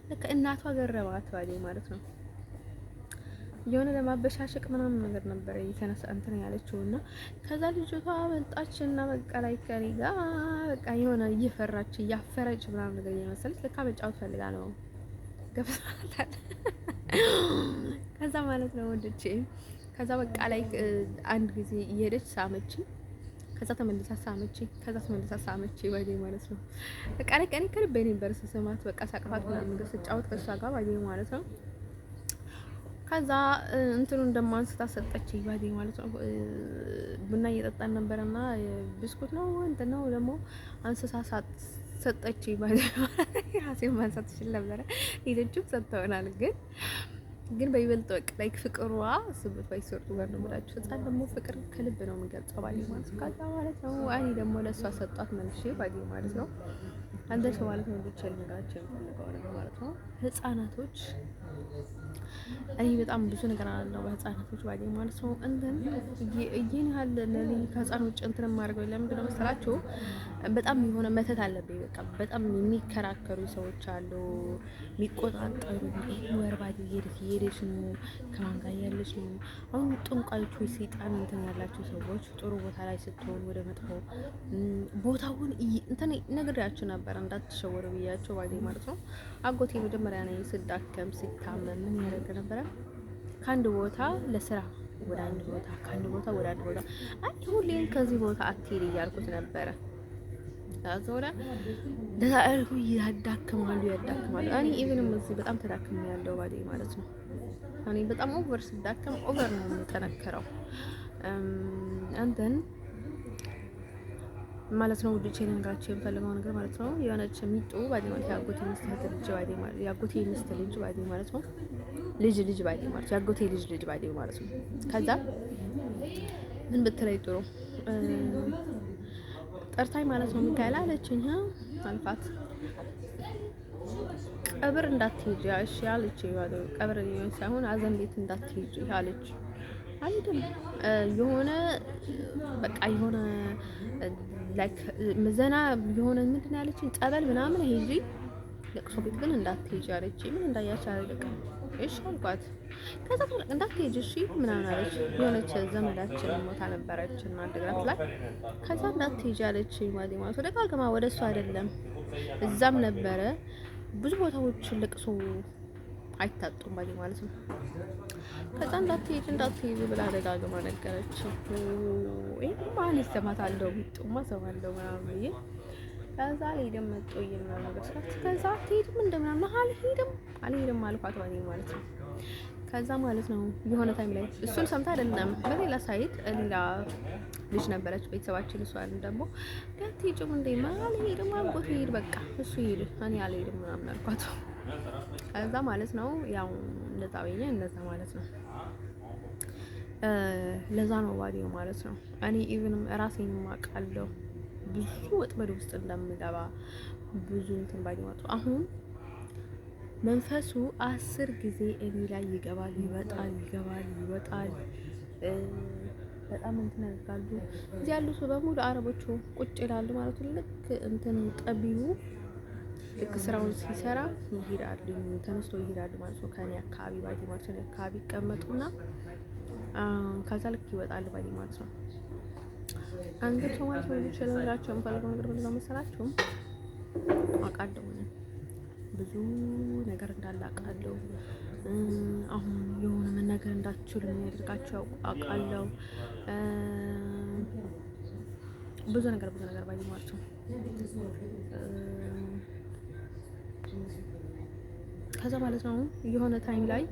ልክ እናቷ ገረባት ባዲ ማለት ነው። የሆነ ለማበሻሸቅ ምናምን ነገር ነበር የተነሳ እንትን ያለችውና ከዛ ልጅቷ መጣችና በቃ ላይ ከኔ ጋር በቃ የሆነ እየፈራች እያፈረች ምናምን ነገር እየመሰለች ለካ መጫወት ፈልጋ ነው ገብቷታል። ከዛ ማለት ነው ወንድቼ ከዛ በቃ ላይ አንድ ጊዜ እየሄደች ሳመች። ከዛ ተመልሳ ሳመች ባዲ ማለት ነው። በቃ ላይ ከኔ ከልቤ ነበር ስስማት በቃ ሳቅፋት ምናምን ነገር ስጫወት ከሷ ጋር ባዲ ማለት ነው። ከዛ እንትኑ እንደማንስታ ሰጠችኝ ባዲ ማለት ነው። ቡና እየጠጣን ነበርና ብስኩት ነው እንትን ነው ደግሞ አንስሳ ሰጠችኝ ባዲ ራሴን ማንሳት ትችል ነበረ። ሌሎችም ሰጥተውናል ግን በይበልጥ በቃ ላይክ ፍቅሯ ስብት ባይሰርጡ ጋር ነው ብላችሁ ህፃን ደግሞ ፍቅር ከልብ ነው የሚገልጸው ባዲ ማለት ነው። ከዛ ማለት ነው እኔ ደግሞ ለሷ ሰጣት መልሼ ባዲ ማለት ነው። አንተ ሰው ማለት ነው ልጅ ልነግራችሁ የምፈልገው ነገር ማለት ነው ህፃናቶች እኔ በጣም ብዙ ነገር አለው በህፃናቶች ባዲ ማለት ነው። እንትን እየን ያህል ለኔ ከህፃኖች እንትን ማድረግ ለምንድን ነው መሰላችሁ? በጣም የሆነ መተት አለብኝ። በቃ በጣም የሚከራከሩ ሰዎች አሉ፣ የሚቆጣጠሩ ወር ባዲ እየሄደች ነው ከማን ጋር ያለች ነው። አሁን ጥንቃዮች ወይ ሰይጣን እንትን ያላቸው ሰዎች ጥሩ ቦታ ላይ ስትሆን ወደ መጥፎ ቦታውን እንትን ነግሬያችሁ ነበር እንዳትሸወሩ ብያቸው ባዲ ማለት ነው። አጎቴ መጀመሪያ ነው ስዳከም ሲታመም ምን ያደርግ ነበረ? ከአንድ ቦታ ለስራ ወደ አንድ ቦታ ከአንድ ቦታ ወደ አንድ ቦታ አይ ሁሌም ከዚህ ቦታ አትሄድ እያልኩት ነበረ። ታዞራ ለታርኩ ያዳክማሉ። እኔ ኢቭንም እዚህ በጣም ተዳክም ያለው ባዲ ማለት ነው። እኔ በጣም ኦቨር ስዳከም ኦቨር ነው የምጠነከረው። አንተን ማለት ነው። ውዶቼ ልነግራችሁ የምፈልገው ነገር ማለት ነው የሆነች ሚጡ ባዲ ማለት ያጎቴ ሚስት ልጅ ባዲ ማለት ያጎቴ ሚስት ልጅ ባዲ ማለት ነው ልጅ ባዲ ማለት ያጎቴ ልጅ ባዲ ማለት ነው። ከዛ ምን ብትለይ ጥሩ ጠርታኝ ማለት ነው ሚካኤል አለችኝ። አልፋት ቀብር እንዳትሄጂ እሺ አለች። ቀብር ሳይሆን አዘን ቤት እንዳትሄጂ አለች። አይደል የሆነ በቃ የሆነ ላይክ መዘና የሆነ ምንድን ነው ያለችኝ ጸበል ምናምን ሄጂ ለቅሶ ቤት ግን እንዳትሄጂ አለችኝ። ምን እንዳያች አለቀ። እሺ አልኳት። ከዛ እንዳትሄጂ እሺ ምናምን አለች። የሆነች ዘመዳችን ሞታ ነበረች እና አድግራት ላይ ከዛ እንዳትሄጂ አለችኝ። ማለት ደጋግማ ወደ እሱ አይደለም እዛም ነበረ ብዙ ቦታዎች ለቅሶ አይታጡም ማለት ነው። ከዛ እንዳትሄጂ ብላ ደጋግማ ነገረች። ወይ ማን ይሰማታል ቢጡማ ሰማለው ምናምን ብዬ ከዛ አልሄድም መጥቶኝ ምናምን ነገር ስላት ከዛ አትሄድም እንደምናምን አልሄድም አልኳት ማለት ነው። ከዛ ማለት ነው የሆነ ታይም ላይ እሱን ሰምታ አይደለም በሌላ ሳይት ሌላ ልጅ ነበረች ቤተሰባችን። እሷን ደግሞ አትሄጂም እንዴ አልሄድም አልኩት። ሄድ በቃ እሱ ሄድ እኔ አልሄድም ምናምን አልኳት። ከዛ ማለት ነው ያው እንደዛ በየ እንደዛ ማለት ነው። ለዛ ነው ባዲው ማለት ነው። እኔ ኢቭንም ራሴን ማቃለሁ ብዙ ወጥመድ ውስጥ እንደምገባ ብዙ እንትን ባዲው ማለት አሁን መንፈሱ 10 ጊዜ እኔ ላይ ይገባል ይወጣል። በጣም እንትን ያደርጋሉ። እዚህ ያሉ ሰው በሙሉ አረቦቹ ቁጭ ይላሉ ማለት ነው። ልክ እንትን ጠቢቡ ልክ ስራውን ሲሰራ ይሄዳሉ፣ ተነስቶ ይሄዳሉ ማለት ነው። ከኔ አካባቢ ባዲ ማለት ነው አካባቢ ይቀመጡና ከዛ ልክ ይወጣሉ ባዲ ማለት ነው። አንተ ሰው ማለት ነው ይችላልላችሁ እንፈልገው ነገር ብለው መሰላችሁ አቃደው ብዙ ነገር እንዳላቃለው አሁን የሆነ መናገር እንዳትችሉ የሚያደርጋቸው አቃለው ብዙ ነገር ባይ ማለት ነው። ከዛ ማለት ነው የሆነ ታይም ላይ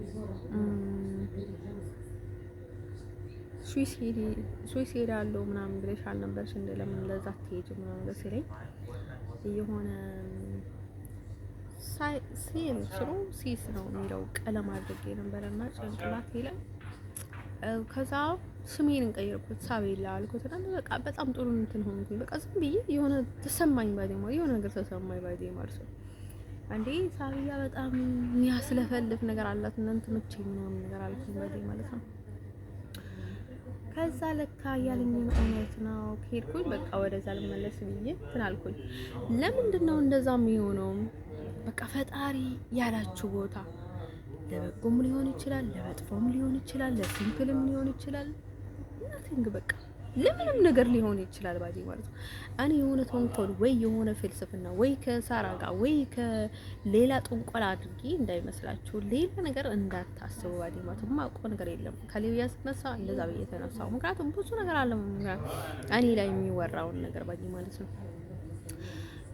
ስዊስ አለው ምናምን ብለሽ አልነበርሽ እንደ ለምን እንደዛ ትሄጂ ምናምን ደስለኝ የሆነ ሲስ ነው የሚለው ቀለም አድርጌ ነበርና ጭንቅላቴ ላይ ከዛ ስሜን እንቀይርኩት ሳቤላ አልኩት እና በቃ በጣም ጥሩ እንትን ሆንኩኝ። በቃ ዝም ብዬ የሆነ ተሰማኝ የሆነ ነገር ተሰማኝ ማለት ነው። አንዴ ሳቢያ በጣም የሚያስለፈልፍ ነገር አላት እና እንትመቸኝ ምናምን ነገር አልኩኝ ማለት ነው። ከዛ ለካ ያለኝን እውነት ነው ከሄድኩኝ በቃ ወደዛ ልመለስ ብዬ እንትን አልኩኝ። ለምንድን ነው እንደዛ የሚሆነው? በቃ ፈጣሪ ያላችሁ ቦታ ለበጎም ሊሆን ይችላል፣ ለመጥፎም ሊሆን ይችላል፣ ለሲምፕልም ሊሆን ይችላል። እናቲንግ በቃ ለምንም ነገር ሊሆን ይችላል ባዲ ማለት ነው። እኔ የሆነ ተንኮል ወይ የሆነ ፍልስፍና ወይ ከሳራ ጋር ወይ ከሌላ ጥንቆላ አድርጊ እንዳይመስላችሁ፣ ሌላ ነገር እንዳታስቡ ባዲ ማለት ነው። ማውቀው ነገር የለም ከሊቢያ ስነሳ እንደዛ ብዬ ተነሳው። ምክንያቱም ብዙ ነገር አለ እኔ ላይ የሚወራውን ነገር ባዲ ማለት ነው።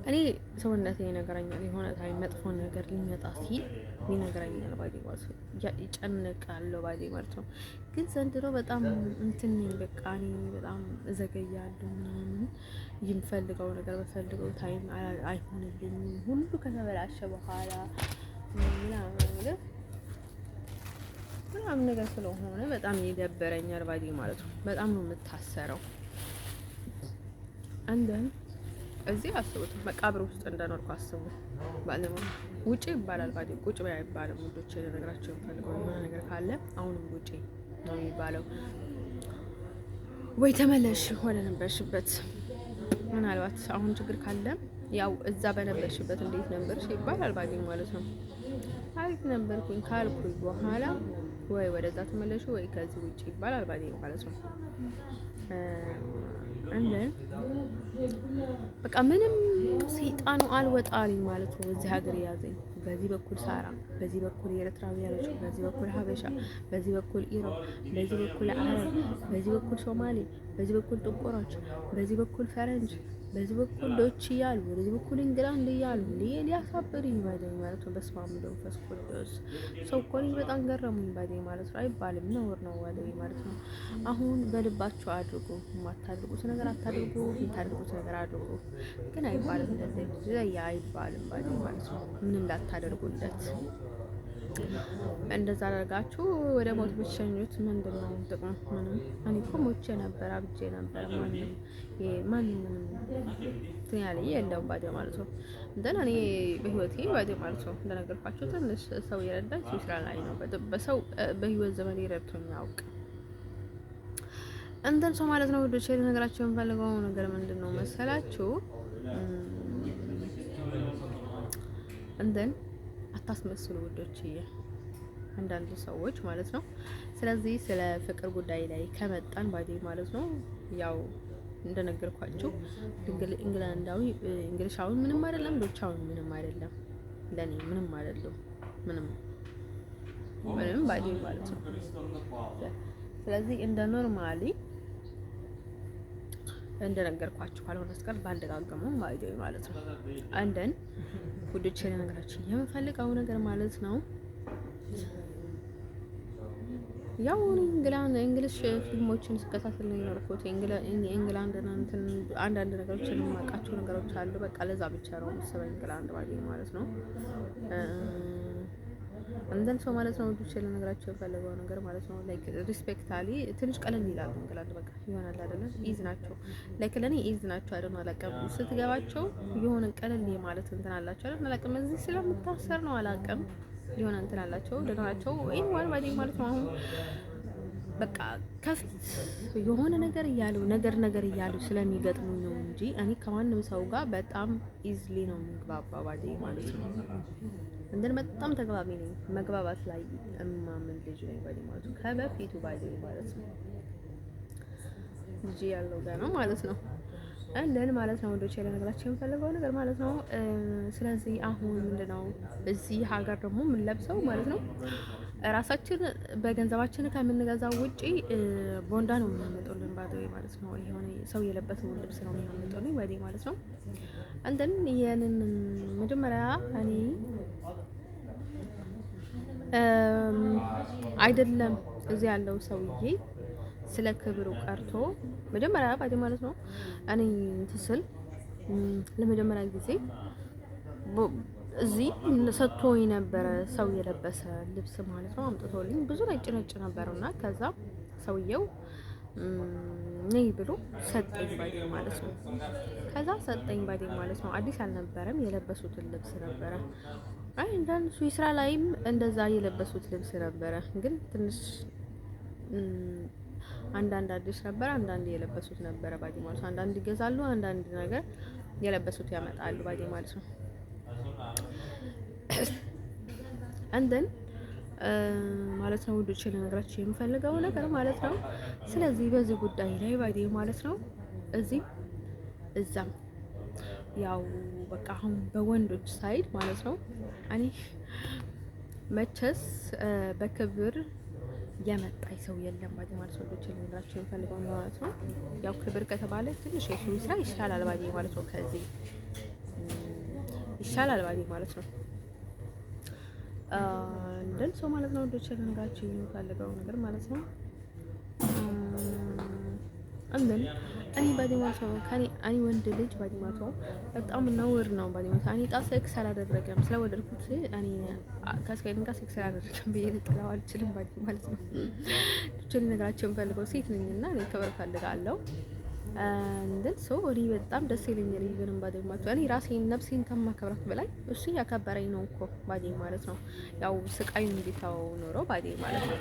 እኔ ሰውነቴ ይነገረኛል የሆነ ታይ መጥፎ ነገር ሊመጣ ሲል ይነገረኛል ባዲ ማለት ነው። ይጨነቃለሁ ባዲ ማለት ነው። ግን ዘንድሮ በጣም እንትን በቃ እኔ በጣም እዘገያለሁ ምናምን የምፈልገው ነገር በፈልገው ታይም አይሆንልኝም። ሁሉ ከተበላሸ በኋላ ምናምን ነገር ስለሆነ በጣም ይደበረኛል ባዲ ማለት ነው። በጣም ነው የምታሰረው አንደን እዚህ አስቡት መቃብር ውስጥ እንደኖርኩ አስቡ። ባለሙ ውጪ ይባላል ባዲ ቁጭ በይ አይባልም። ውዶቼ ለነገራችሁ ፈልገው የሆነ ነገር ካለ አሁንም ውጪ ነው የሚባለው። ወይ ተመለሽ ወደ ነበርሽበት። ምናልባት አሁን ችግር ካለ ያው እዛ በነበርሽበት እንዴት ነበርሽ ይባላል ባዲ ማለት ነው። አሪፍ ነበርኩኝ ካልኩኝ በኋላ ወይ ወደዛ ተመለሹ ወይ ከዚህ ውጪ ይባላል ባዲ ማለት ነው። በቃ ምንም ሰይጣኑ አልወጣልኝ ማለት ነው። እዚህ ሀገር ያዘኝ በዚህ በኩል ሳራ፣ በዚህ በኩል የኤርትራውያኖች፣ በዚህ በኩል ሀበሻ፣ በዚህ በኩል ኢሮብ፣ በዚህ በኩል አረብ፣ በዚህ በኩል ሶማሌ፣ በዚህ በኩል ጥቁሮች፣ በዚህ በኩል ፈረንጅ፣ በዚህ በኩል ዶች እያሉ በዚህ በኩል እንግላንድ እያሉ ሊያሳብሩኝ ባዴ ማለት ነው። በስመ አብ ወወልድ ወመንፈስ ቅዱስ። ሰው እኮ በጣም ገረሙኝ ባዴ ማለት ነው። አይባልም፣ ነውር ነው ባዴ ማለት ነው። አሁን በልባችሁ አድርጉ። የማታድርጉት ነገር አታድርጉ፣ የምታድርጉት ነገር አድርጉ። ግን አይባልም፣ እንደዚህ አይባልም ባዴ ማለት ነው። ምንም ላታደርጉለት እንደዛ አደርጋችሁ ወደ ሞት ብትሸኙት ምንድን ነው ጥቅሙ? ምንም። እኔ እኮ ሞቼ ነበር፣ አብጄ ነበር። ማንም እንትን ያለኝ የለውም ባዴ ማለት ነው። እንትን እኔ በህይወቴ ባዴ ማለት ነው እንደነገርኳቸው ትንሽ ሰው የረዳኝ ስራ ላይ ነው። በሰው በህይወት ዘመን ይረድቶኝ ያውቅ እንትን ሰው ማለት ነው። ወዶቼ ነገራቸው የምፈልገው ነገር ምንድን ነው መሰላችሁ? እንትን አታስመስሉ ውዶችዬ፣ አንዳንድ ሰዎች ማለት ነው። ስለዚህ ስለ ፍቅር ጉዳይ ላይ ከመጣን ባዴ ማለት ነው ያው እንደነገርኳችሁ እንግላንዳዊ እንግሊሻዊ ምንም አይደለም፣ ዶቻዊ ምንም አይደለም፣ ለኔ ምንም አይደለም፣ ምንም ባዴ ማለት ነው። ስለዚህ እንደ ኖርማሊ እንደነገርኳችሁ ካልሆነ እስከ ባልደጋገመው ማለት ነው። አንደን ውዶቼ ነገራችን የምፈልገው ነገር ማለት ነው ያው እንግሊሽ ፊልሞችን ስከታተል ነው የኖርኩት። እንግላንድ እንትን አንዳንድ ነገሮችን የማውቃቸው ነገሮች አሉ። በቃ ለዛ ብቻ ነው መሰለኝ እንግላንድ ማለት ነው። አንደን ሰው ማለት ነው ውዶቼ ለነገራቸው የፈለገው ነገር ማለት ነው ላይክ ሪስፔክታሊ ትንሽ ቀለል ይላሉ። እንግላንድ በቃ ይሆናል አይደለ? ኢዝ ናቸው ላይክ ለኔ ኢዝ ናቸው አይደል? አላውቅም ስትገባቸው የሆነ ቀለል ማለት እንትን አላቸው አይደል? አላውቅም እዚህ ስለምታሰር ነው አላውቅም። የሆነ እንትን አላቸው ደናቸው ወይ ማለት ነው። አሁን በቃ ከፊት የሆነ ነገር እያሉ ስለሚገጥሙኝ ነው እንጂ እኔ ከማንም ሰው ጋር በጣም ኢዝሊ ነው የምግባባ ባዴ ማለት ነው። እንደን በጣም ተግባቢ ነኝ። መግባባት ላይ እማምን ልጅ ነኝ ባዴ ማለት ነው። ከበፊቱ ባዴ ማለት ነው ልጅ ያለው ጋር ነው ማለት ነው። እንደን ማለት ነው ወዶቼ ለነገራችሁ የምፈልገው ነገር ማለት ነው። ስለዚህ አሁን ምንድነው እዚህ ሀገር ደግሞ ምን ለብሰው ማለት ነው ራሳችን በገንዘባችን ከምንገዛው ውጪ ቦንዳ ነው የሚያመጡልን ባዴ ማለት ነው። የሆነ ሰው የለበሰውን ልብስ ነው የሚያመጡልን ባዴ ማለት ነው። እንደን ይሄንን መጀመሪያ እኔ አይደለም እዚህ ያለው ሰውዬ ስለ ክብሩ ቀርቶ መጀመሪያ ባዴ ማለት ነው እኔ ትስል ለመጀመሪያ ጊዜ እዚህ ሰጥቶኝ ነበረ ሰው የለበሰ ልብስ ማለት ነው አምጥቶልኝ ብዙ ነጭ ነበርና ከዛ ሰውየው ነይ ብሎ ሰጠኝ ባዴ ማለት ነው። ከዛ ሰጠኝ ባዴ ማለት ነው። አዲስ አልነበረም፣ የለበሱትን ልብስ ነበረ። አይ እንዳንሱ ስራ ላይም እንደዛ የለበሱት ልብስ ነበረ፣ ግን ትንሽ አንዳንድ አዲስ ነበረ፣ አንዳንድ የለበሱት ነበረ ባዴ ማለት ነው። አንዳንድ ይገዛሉ፣ አንዳንድ ነገር የለበሱት ያመጣሉ ባዴ ማለት ነው። እንደን ማለት ነው ውዶቼ ለነገራችሁ የምፈልገው ነገር ማለት ነው። ስለዚህ በዚህ ጉዳይ ላይ ባዴ ማለት ነው እዚህ እዛም ያው በቃ አሁን በወንዶች ሳይድ ማለት ነው እኔ መቸስ በክብር የመጣኝ ሰው የለም ባዴ ማለት ነው። ውዶቼ ለነገራችሁ የምፈልገው ማለት ነው ያው ክብር ከተባለ ትንሽ የሱ ስራ ይሻላል ባዴ ማለት ነው። ከዚህ ይሻላል ባዴ ማለት ነው። እንደን ሰው ማለት ነው ወዶች ለነገራችሁ የምፈልገው ነገር ማለት ነው። እንደን እኔ ባዴ ማለት ነው እኔ ወንድ ልጅ ባዴ ማለት ነው በጣም ነውር ነው ባዴ ማለት ነው። እኔ ሴክስ አላደረገም ስለወደድኩት እኔ ከስካይን ጋር ሴክስ አላደረገም ብዬ ልጥላው አልችልም ባዴ ማለት ነው። ወዶች ለነገራችሁ የምፈልገው ሴት ነኝና እኔ ክብር ፈልጋለሁ። እንደን ሰው እኔ በጣም ደስ ይለኛል። ይገርም ባዴ ማለት ነው እኔ ራሴን ነፍሴን ከማከብራት በላይ እሱ ያከበረኝ ነው እኮ ባዴ ማለት ነው። ያው ስቃዩን እንዲታው ኖሮ ባዴ ማለት ነው።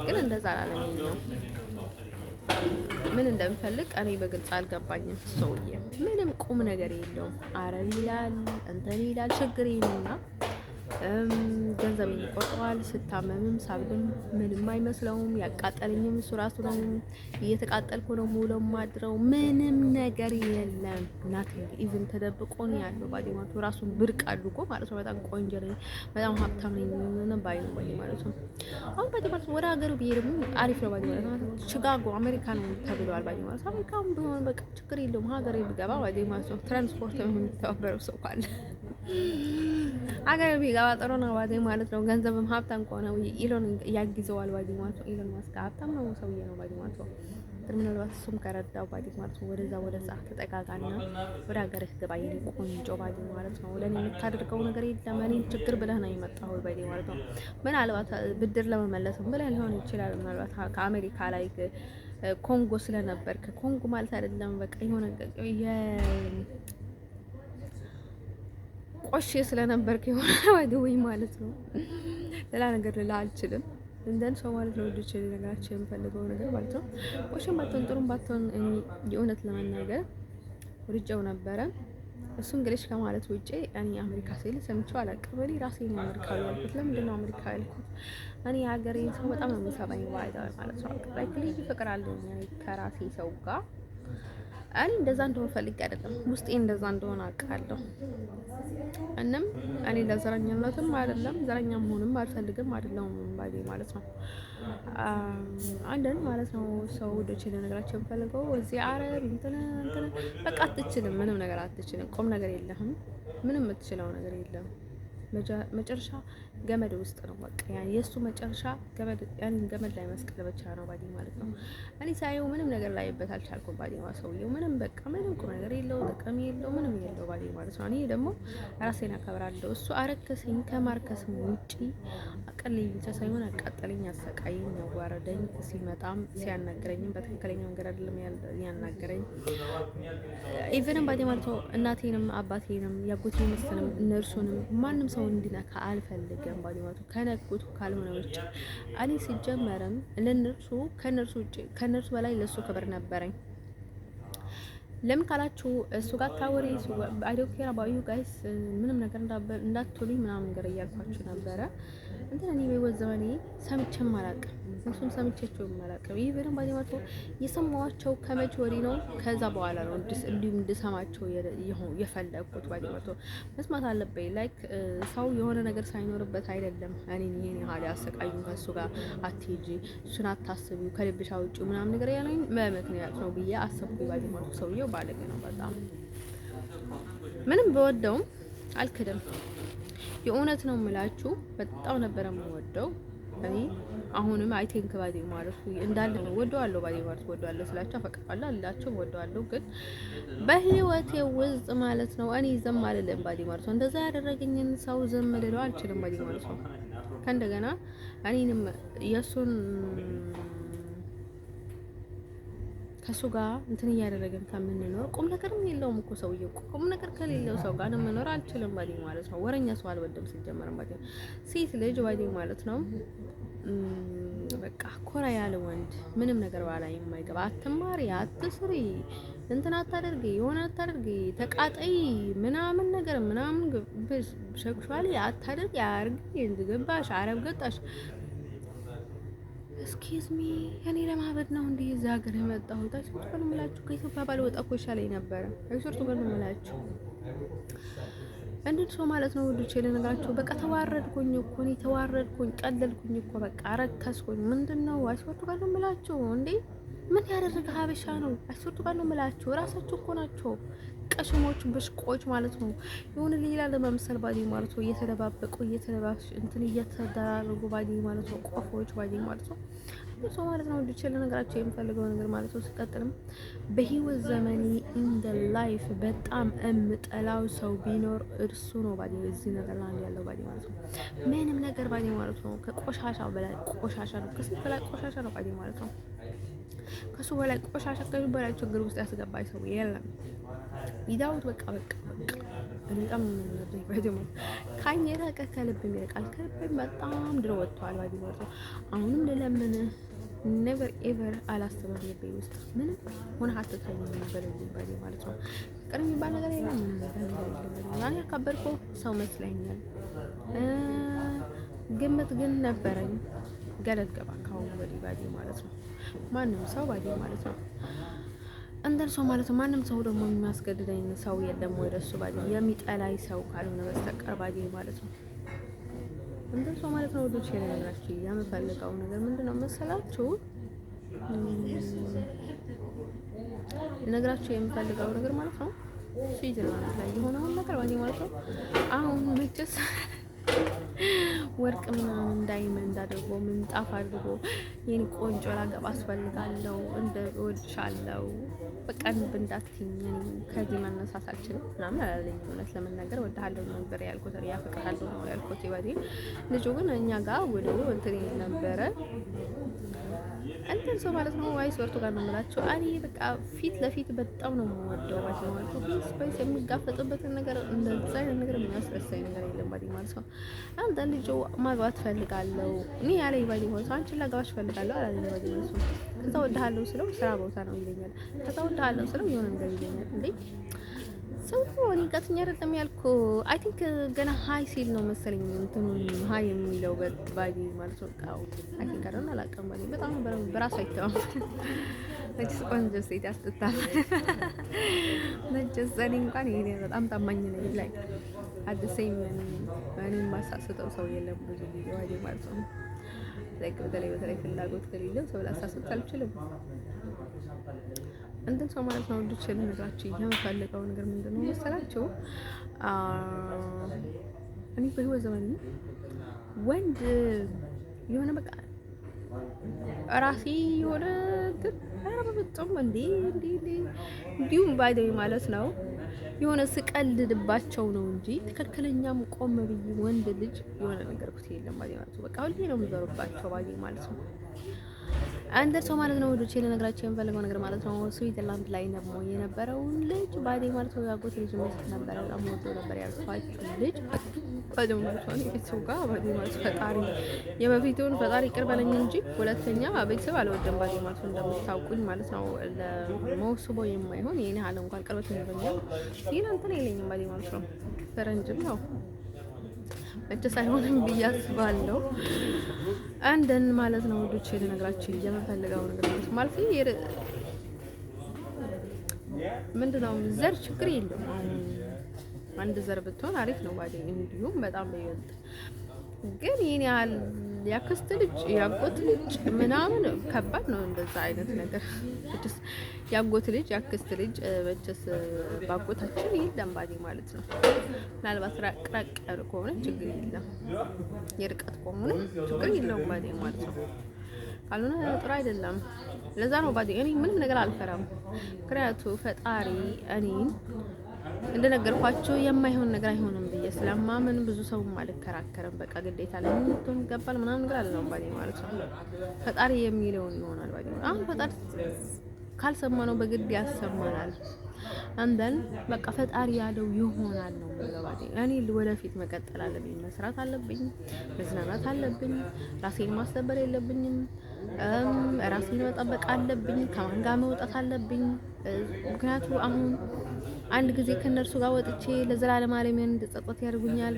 ግን እንደዛ አላለኝ ነው ምን እንደምፈልግ እኔ በግልጽ አልገባኝም። ሰውዬ ምንም ቁም ነገር የለውም። አረብ ይላል እንትን ይላል ችግር የለውና ገንዘብ ይቆጥባል። ስታመምም ሳብድም ምንም አይመስለውም። ያቃጠለኝም እሱ ራሱ ነው። እየተቃጠልኩ ነው ሙሉ ማድረው ምንም ነገር የለም። ናቲንግ ኢቭን ተደብቆ ነው ያለው። ባዲማቱ ራሱን ብርቅ አድርጎ ማለት ነው። በጣም ቆንጆ ነኝ፣ በጣም ሀብታም ነኝ ባይ ነው ማለት ነው። አሁን ባዲማቱ ወደ ሀገሩ ብዬ ደግሞ አሪፍ ነው ባዲማቱ። ቺካጎ አሜሪካ ነው ተብሏል ባዲማቱ። አሜሪካም ቢሆን በቃ ችግር የለውም ሀገሬ ቢገባ ባዲማቱ። ትራንስፖርት የሚተባበረው ሰው ካለ ሀገሬ ቢገባ ጥሩ ነው ባዲ ማለት ነው። ገንዘብም ሀብታም ከሆነ ኢሎን ያግዘዋል ባዲ ማለት ነው። ኢሎን ማስክ ሀብታም ነው ሰውዬ ነው ባዲ ማለት ነው። ምናልባት እሱም ከረዳው ባዲ ማለት ነው። ወደዛ ተጠጋጋና ወደ ሀገርህ ገባ የኔ ቆንጆ ባዲ ማለት ነው። ለኔ የምታደርገው ነገር የለም። እኔን ችግር ብለህ ነው የመጣው ባዲ ማለት ነው። ምናልባት ብድር ለመመለስ ብለህ ሊሆን ይችላል። ምናልባት ከአሜሪካ ላይ ኮንጎ ስለነበርክ ኮንጎ ማለት አይደለም በቃ የሆነ ቆሼ ስለነበርክ የሆነ ወይ ማለት ነው። ሌላ ነገር ልላ አልችልም። እንደን ሰው ማለት ነው። ልጅ ነገራችን የምፈልገው ነገር ማለት ነው። ቆሼም ባትሆን ጥሩም ባትሆን የእውነት ለመናገር ወድጀው ነበረ። እሱ እንግሊሽ ከማለት ውጪ እኔ አሜሪካ ሲል ሰምቼው አላውቅም። እኔ ራሴን አሜሪካዊ ያልኩት ለምንድን ነው አሜሪካ ያልኩት? እኔ ሀገሬን ሰው በጣም ነው የሚሰማኝ ማለት ነው። ላይክ ልዩ ፍቅር አለኝ ከራሴ ሰው ጋር። እኔ እንደዛ እንደሆነ ፈልጌ አይደለም፣ ውስጤ እንደዛ እንደሆነ አውቃለሁ። እንም እኔ ለዘረኛነትም አይደለም ዘረኛ መሆንም አልፈልግም አይደለም ባይ ማለት ነው። አንደን ማለት ነው ሰው ወደች ነገራቸው ፈልገው እዚህ አረብ እንትን በቃ አትችልም፣ ምንም ነገር አትችልም። ቆም ነገር የለህም፣ ምንም የምትችለው ነገር የለም። መጨረሻ ገመድ ውስጥ ነው በቃ የእሱ መጨረሻ ገመድ ላይ መስቀል ብቻ ነው ባዲ ማለት ነው። እኔ ሳየው ምንም ነገር ላይበት አልቻልኩም ባዲ ማለት ሰውየው ምንም በቃ ምንም ቁም ነገር የለው፣ ጥቅም የለው፣ ምንም የለው ባዲ ማለት ነው። እኔ ደግሞ ራሴን አከብራለሁ። እሱ አረከሰኝ ከማርከስም ውጪ አቀለኝ ብቻ ሳይሆን አቃጠለኝ፣ አሰቃየኝ፣ ያዋረደኝ። ሲመጣም ሲያናገረኝም በትክክለኛ መንገድ አይደለም ያናገረኝ። ኢቨንም ባዲ ማለት ነው እናቴንም አባቴንም ያጎቴ መስንም እነርሱንም ማንም ሰው እንዲነካ አልፈልግም ባዲ ማለት ነው። ከነኩት ካልሆነ ውጭ እኔ ሲጀመርም ለነርሱ ከነርሱ ውጭ ከነርሱ በላይ ለሱ ክብር ነበረኝ። ለምን ካላችሁ እሱ ጋር ታወሪ አይ ዶንት ኬር አባዩ ጋይስ ምንም ነገር እንዳትሉኝ ምናምን ነገር እያልኳችሁ ነበረ። እንትን እኔ በህይወት ዘመኔ ሰምቼም አላውቅም፣ እሱም ሰምቼቸውም አላውቅም። ይህ በደንብ ባዲ ማለት ነው የሰማኋቸው ከመቼ ወዲህ ነው? ከዛ በኋላ ነው እንዲሁም እንድሰማቸው የፈለግኩት ባዲ ማለት ነው። መስማት አለብኝ። ላይክ ሰው የሆነ ነገር ሳይኖርበት አይደለም እኔን ይሄን ያህል ያሰቃዩኝ። ከእሱ ጋር አትሄጂ፣ እሱን አታስቢው፣ ከልብሽ አውጪው ምናምን ነገር ያለኝ በምክንያት ነው ብዬ አሰብኩኝ ባዲ ማለት ነው። ሰውዬው ባለጌ ነው በጣም። ምንም በወደውም አልክድም። የእውነት ነው የምላችሁ በጣም ነበረ የምወደው እኔ። አሁንም አይ ቲንክ ባዲ ማለት እንዳለ ነው ወደዋለሁ። ባዲ ማለት ወደዋለሁ ስላችሁ አፈቅራለሁ አላችሁ ወደዋለሁ፣ ግን በህይወቴ ውስጥ ማለት ነው እኔ ዝም አልልም ባዲ ማለት ነው። እንደዛ ያደረገኝን ሰው ዝም ልለው አልችልም ባዲ ማለት ነው። ከእንደገና እኔንም የእሱን ከሱ ጋር እንትን እያደረገን ከምንኖር ቁም ነገርም የለውም እኮ ሰውዬው። ቁም ነገር ከሌለው ሰው ጋር መኖር አልችልም ባዲ ማለት ነው። ወረኛ ሰው አልወድም ሲጀመርም ባዲ ሴት ልጅ ባዲ ማለት ነው በቃ ኮራ ያለ ወንድ ምንም ነገር ባላ የማይገባ አትማሪ፣ አትስሪ፣ እንትን አታደርጊ፣ የሆነ አታደርጊ፣ ተቃጠይ ምናምን ነገር ምናምን ሸክሿሊ አታደርጊ፣ አርጊ፣ እንድገባሽ አረብ ገጣሽ እስኪዝ ሚ እኔ ለማበድ ነው እንዴ እዛ ሀገር የመጣሁት? አይሶርቱ ጋር ነው የምላችሁ። ከኢትዮጵያ ባልወጣ እኮ ይሻለኝ ነበረ። አይሶርቱ ጋር ነው የምላችሁ። እንዴት ሰው ማለት ነው ወዶቼ ልነግራችሁ። በቃ ተዋረድኩኝ እኮ እኔ ተዋረድኩኝ፣ ቀለልኩኝ እኮ በቃ አረከስኩኝ። ምንድነው? አይሶርቱ ጋር ነው የምላችሁ። እንዴ ምን ያደረገ ሀበሻ ነው? አይሶርቱ ጋር ነው የምላችሁ። ራሳችሁ እኮ ናቸው ቀሽሞች ብሽቆች ማለት ነው። የሆነ ሌላ ለመምሰል ባዲ ማለት ነው እየተደባበቁ እየተደባሽ እንትን እየተደራረጉ ባዲ ማለት ነው። ቆፎች ባዲ ማለት ነው ሰው ማለት ነው። ልጅ ለነገራቸው የምፈልገው ነገር ማለት ነው። ሲቀጥልም በህይወት ዘመኔ ኢንደ ላይፍ በጣም እምጠላው ሰው ቢኖር እርሱ ነው ባዲ። እዚህ ነገር ላይ ያለው ባዲ ማለት ነው ምንም ነገር ባዲ ማለት ነው ከቆሻሻው በላይ ቆሻሻ ነው። ከስንት በላይ ቆሻሻ ነው ባዲ ማለት ነው። ከሱ በላይ ቆሻሻ ከሱ በላይ ችግር ውስጥ ያስገባኝ ሰው የለም። ይዳውት በቃ በጣም ነው ባዲሞ ካኘራ ከልብ ይርቃል። ከልብ በጣም ድሮ ወጥቷል ባዲ ማለት ነው። አሁንም ለለምን ኔቨር ኤቨር አላስብም። ልቤ ውስጥ ምንም ሆነ አትተኝ ነበር ባዲ ማለት ነው። ፍቅር የሚባል ነገር የለም። ምንም ነገር የለም። እኔ ያካበድኩ ሰው መስለኛል። ግምት ግን ነበረኝ። ገደል ገባ ካሁን ወዲህ ባዲ ማለት ነው። ማንም ሰው ባዲ ማለት ነው እንደን ሰው ማለት ነው። ማንም ሰው ደግሞ የሚያስገድደኝ ሰው የለም ወደ እሱ ባዲ የሚጠላይ ሰው ካልሆነ በስተቀር ባዲ ማለት ነው። እንደን ሰው ማለት ነው። ወዶች የነግራችሁ የምፈልገው ነገር ምንድነው መሰላችሁ? ነግራችሁ የምፈልገው ነገር ማለት ነው ስዊዘርላንድ ላይ የሆነውን ነገር ባዲ ማለት ነው። አሁን መቼስ ወርቅ ምናምን ዳይመንድ አድርጎ ምንጣፍ አድርጎ የኔ ቆንጆ ላገባ አስፈልጋለሁ እንደ እወድሻለሁ በቃ እንዳትይኝ ከዚህ መነሳት አልችልም ምናምን አላለኝም። እውነት ለመናገር እወድሃለሁ ነበር ያልኩት፣ ያፈቅርሃለሁ ነው ያልኩት ይባዴ። ልጁ ግን እኛ ጋር ወደ እንትን ነበረ እንትን ሰው ማለት ነው። ዋይስ ወርቱ ጋር ነው የምላቸው። እኔ በቃ ፊት ለፊት በጣም ነው የምወደው ማለት ነው። ስፔስ የሚጋፈጥበትን ነገር እንደዛ አይነት ነገር የሚያስረሳኝ ነገር የለም ባዲ ማለት ነው። አንተ ልጅ ማግባት ፈልጋለሁ እኔ ያለኝ ባዲ ማለት ነው። አንቺን ላገባሽ ፈልጋለሁ አላለኝ ባዲ ማለት ነው። ከዛ ወድሃለሁ ስለው ስራ ቦታ ነው ይለኛል። ከዛ ወድሃለሁ ስለው የሆነ ነገር ይለኛል። እንዴ ሰው እኔ ቀጥኛ አይደለም ያልኩ። አይ ቲንክ ገና ሀይ ሲል ነው መሰለኝ እንትኑን ሀይ የሚለው ባዲ ማለት ነው። አይ ቲንክ አይደል አላውቅም። ባዲ በጣም በራሱ አይተማመንም። ነጭ ቆንጆ ሴት ያስጥታል። ነጭ ዘኔ እንኳን ይሄ በጣም ታማኝ ነኝ ላይ አድሰኝ እኔን ማሳስተው ሰው የለም ብዙ ጊዜ ባዲ ማለት ነው። በተለይ ፍላጎት ከሌለው ሰው ላሳስት አልችልም። እንትን ሰው ማለት ነው። ወንዶች ልነግራችሁ የምፈልገው ነገር ምንድነው መሰላችሁ? እኔ በህይወት ዘመን ወንድ የሆነ በቃ ራሴ የሆነ ግን በጣም እንዲሁም ባይደው ማለት ነው የሆነ ስቀልድባቸው ነው እንጂ ትክክለኛም ቆም ብዬ ወንድ ልጅ የሆነ ነገር ኩት የለም ማለት ነው። በቃ ሁሌ ነው የምዘሩባቸው ባይ ማለት ነው። አንድ ሰው ማለት ነው ወዶቼ ልነግራችሁ የምፈልገው ነገር ማለት ነው ስዊዘርላንድ ላይ ነው የነበረውን ልጅ ባዲ ማለት ነው ያጎት ልጅ ነበር። በጣም ወዶ ነበር ያልኳችሁ ልጅ ባዲ ማለት ነው። ቤተሰብ ጋር ባዲ ማለት ፈጣሪ የበፊቱን ፈጣሪ ይቅር በለኝ እንጂ ሁለተኛ ቤተሰብ አልወደም ባዲ ማለት ነው። እንደምታውቁኝ ማለት ነው ለሞስቦ የማይሆን የኔ ሀለ እንኳን ቅርበት ይነበኛል ይሄን እንትን የለኝም ባዲ ማለት ነው። ፈረንጅም ነው እጭ ሳይሆንም ብዬ አስባለሁ። አንደን ማለት ነው ወዶቼ ልነግራችሁ የምፈልገው ነገር ማለት ምንድነው ዘር ችግር የለም። አንድ ዘር ብትሆን አሪፍ ነው ባዲ እንዲሁም በጣም በይወጥ ግን ይሄን ያህል ያክስት ልጅ ያጎት ልጅ ምናምን ከባድ ነው። እንደዛ አይነት ነገር እጭስ ያጎት ልጅ ያክስት ልጅ በጭስ ባጎታችን የለም ባዲ ማለት ነው። ምናልባት ራቅ ከሆነ ችግር የለም፣ የርቀት ከሆነ ችግር የለውም ባዲ ማለት ነው። ካልሆነ ጥሩ አይደለም። ለዛ ነው ባዲ እኔ ምንም ነገር አልፈራም። ምክንያቱም ፈጣሪ እኔን እንደነገርኳችሁ የማይሆን ነገር አይሆንም ብዬ ስለማምን ብዙ ሰው አልከራከርም። በቃ ግዴታ ላይ ምንድነው ይገባል ምናምን ነገር አለለው ባዲ ማለት ነው። ፈጣሪ የሚለውን ይሆናል ባዲ። አሁን ፈጣሪ ካልሰማነው በግድ ያሰማናል። አንደን በቃ ፈጣሪ ያለው ይሆናል ነው ባዲ። እኔ ወደፊት መቀጠል አለብኝ፣ መስራት አለብኝ፣ መዝናናት አለብኝ፣ ራሴን ማስደበር የለብኝም። ራሴን መጠበቅ አለብኝ፣ ከማን ጋር መውጣት አለብኝ። ምክንያቱም አሁን አንድ ጊዜ ከነርሱ ጋር ወጥቼ ለዘላለም ዓለምን እንድጸጸት ያደርጉኛል።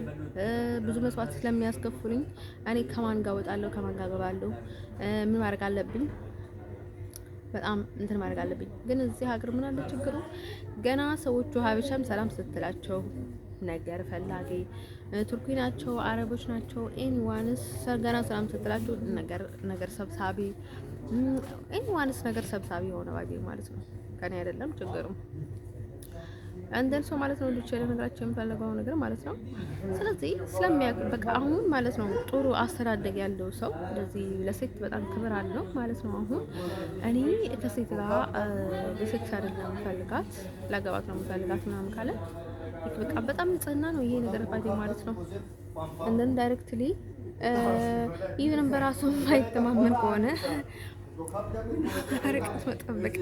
ብዙ መስዋዕት ስለሚያስከፍሉኝ እኔ ከማን ጋር ወጣለሁ? ከማን ጋር ገባለሁ? ምን ማድረግ አለብኝ? በጣም እንትን ማድረግ አለብኝ። ግን እዚህ ሀገር ምን አለ ችግሩ? ገና ሰዎቹ ሀበሻም ሰላም ስትላቸው ነገር ፈላጊ ቱርኪ ናቸው፣ አረቦች ናቸው፣ ኤኒዋንስ ገና ሰላም ስትላቸው ነገር ሰብሳቢ ኤኒዋንስ ነገር ሰብሳቢ የሆነ ባዲ ማለት ነው። ከኔ አይደለም ችግሩ አንደን ሰው ማለት ነው። ልጅ ለነገራችሁ የምፈልገው ነገር ማለት ነው። ስለዚህ ስለሚያውቅ በቃ አሁን ማለት ነው ጥሩ አስተዳደግ ያለው ሰው እንደዚህ ለሴት በጣም ክብር አለው ማለት ነው። አሁን እኔ ከሴት ጋር ለሴት አይደለም የምፈልጋት ላገባት ነው የምፈልጋት ምናምን ካለ በቃ በጣም ንጽህና ነው ይሄ ነገር ባዲ ማለት ነው። እንደን ዳይሬክትሊ ኢቭን በራሱ የማይተማመን ከሆነ ርቀት መጠበቅ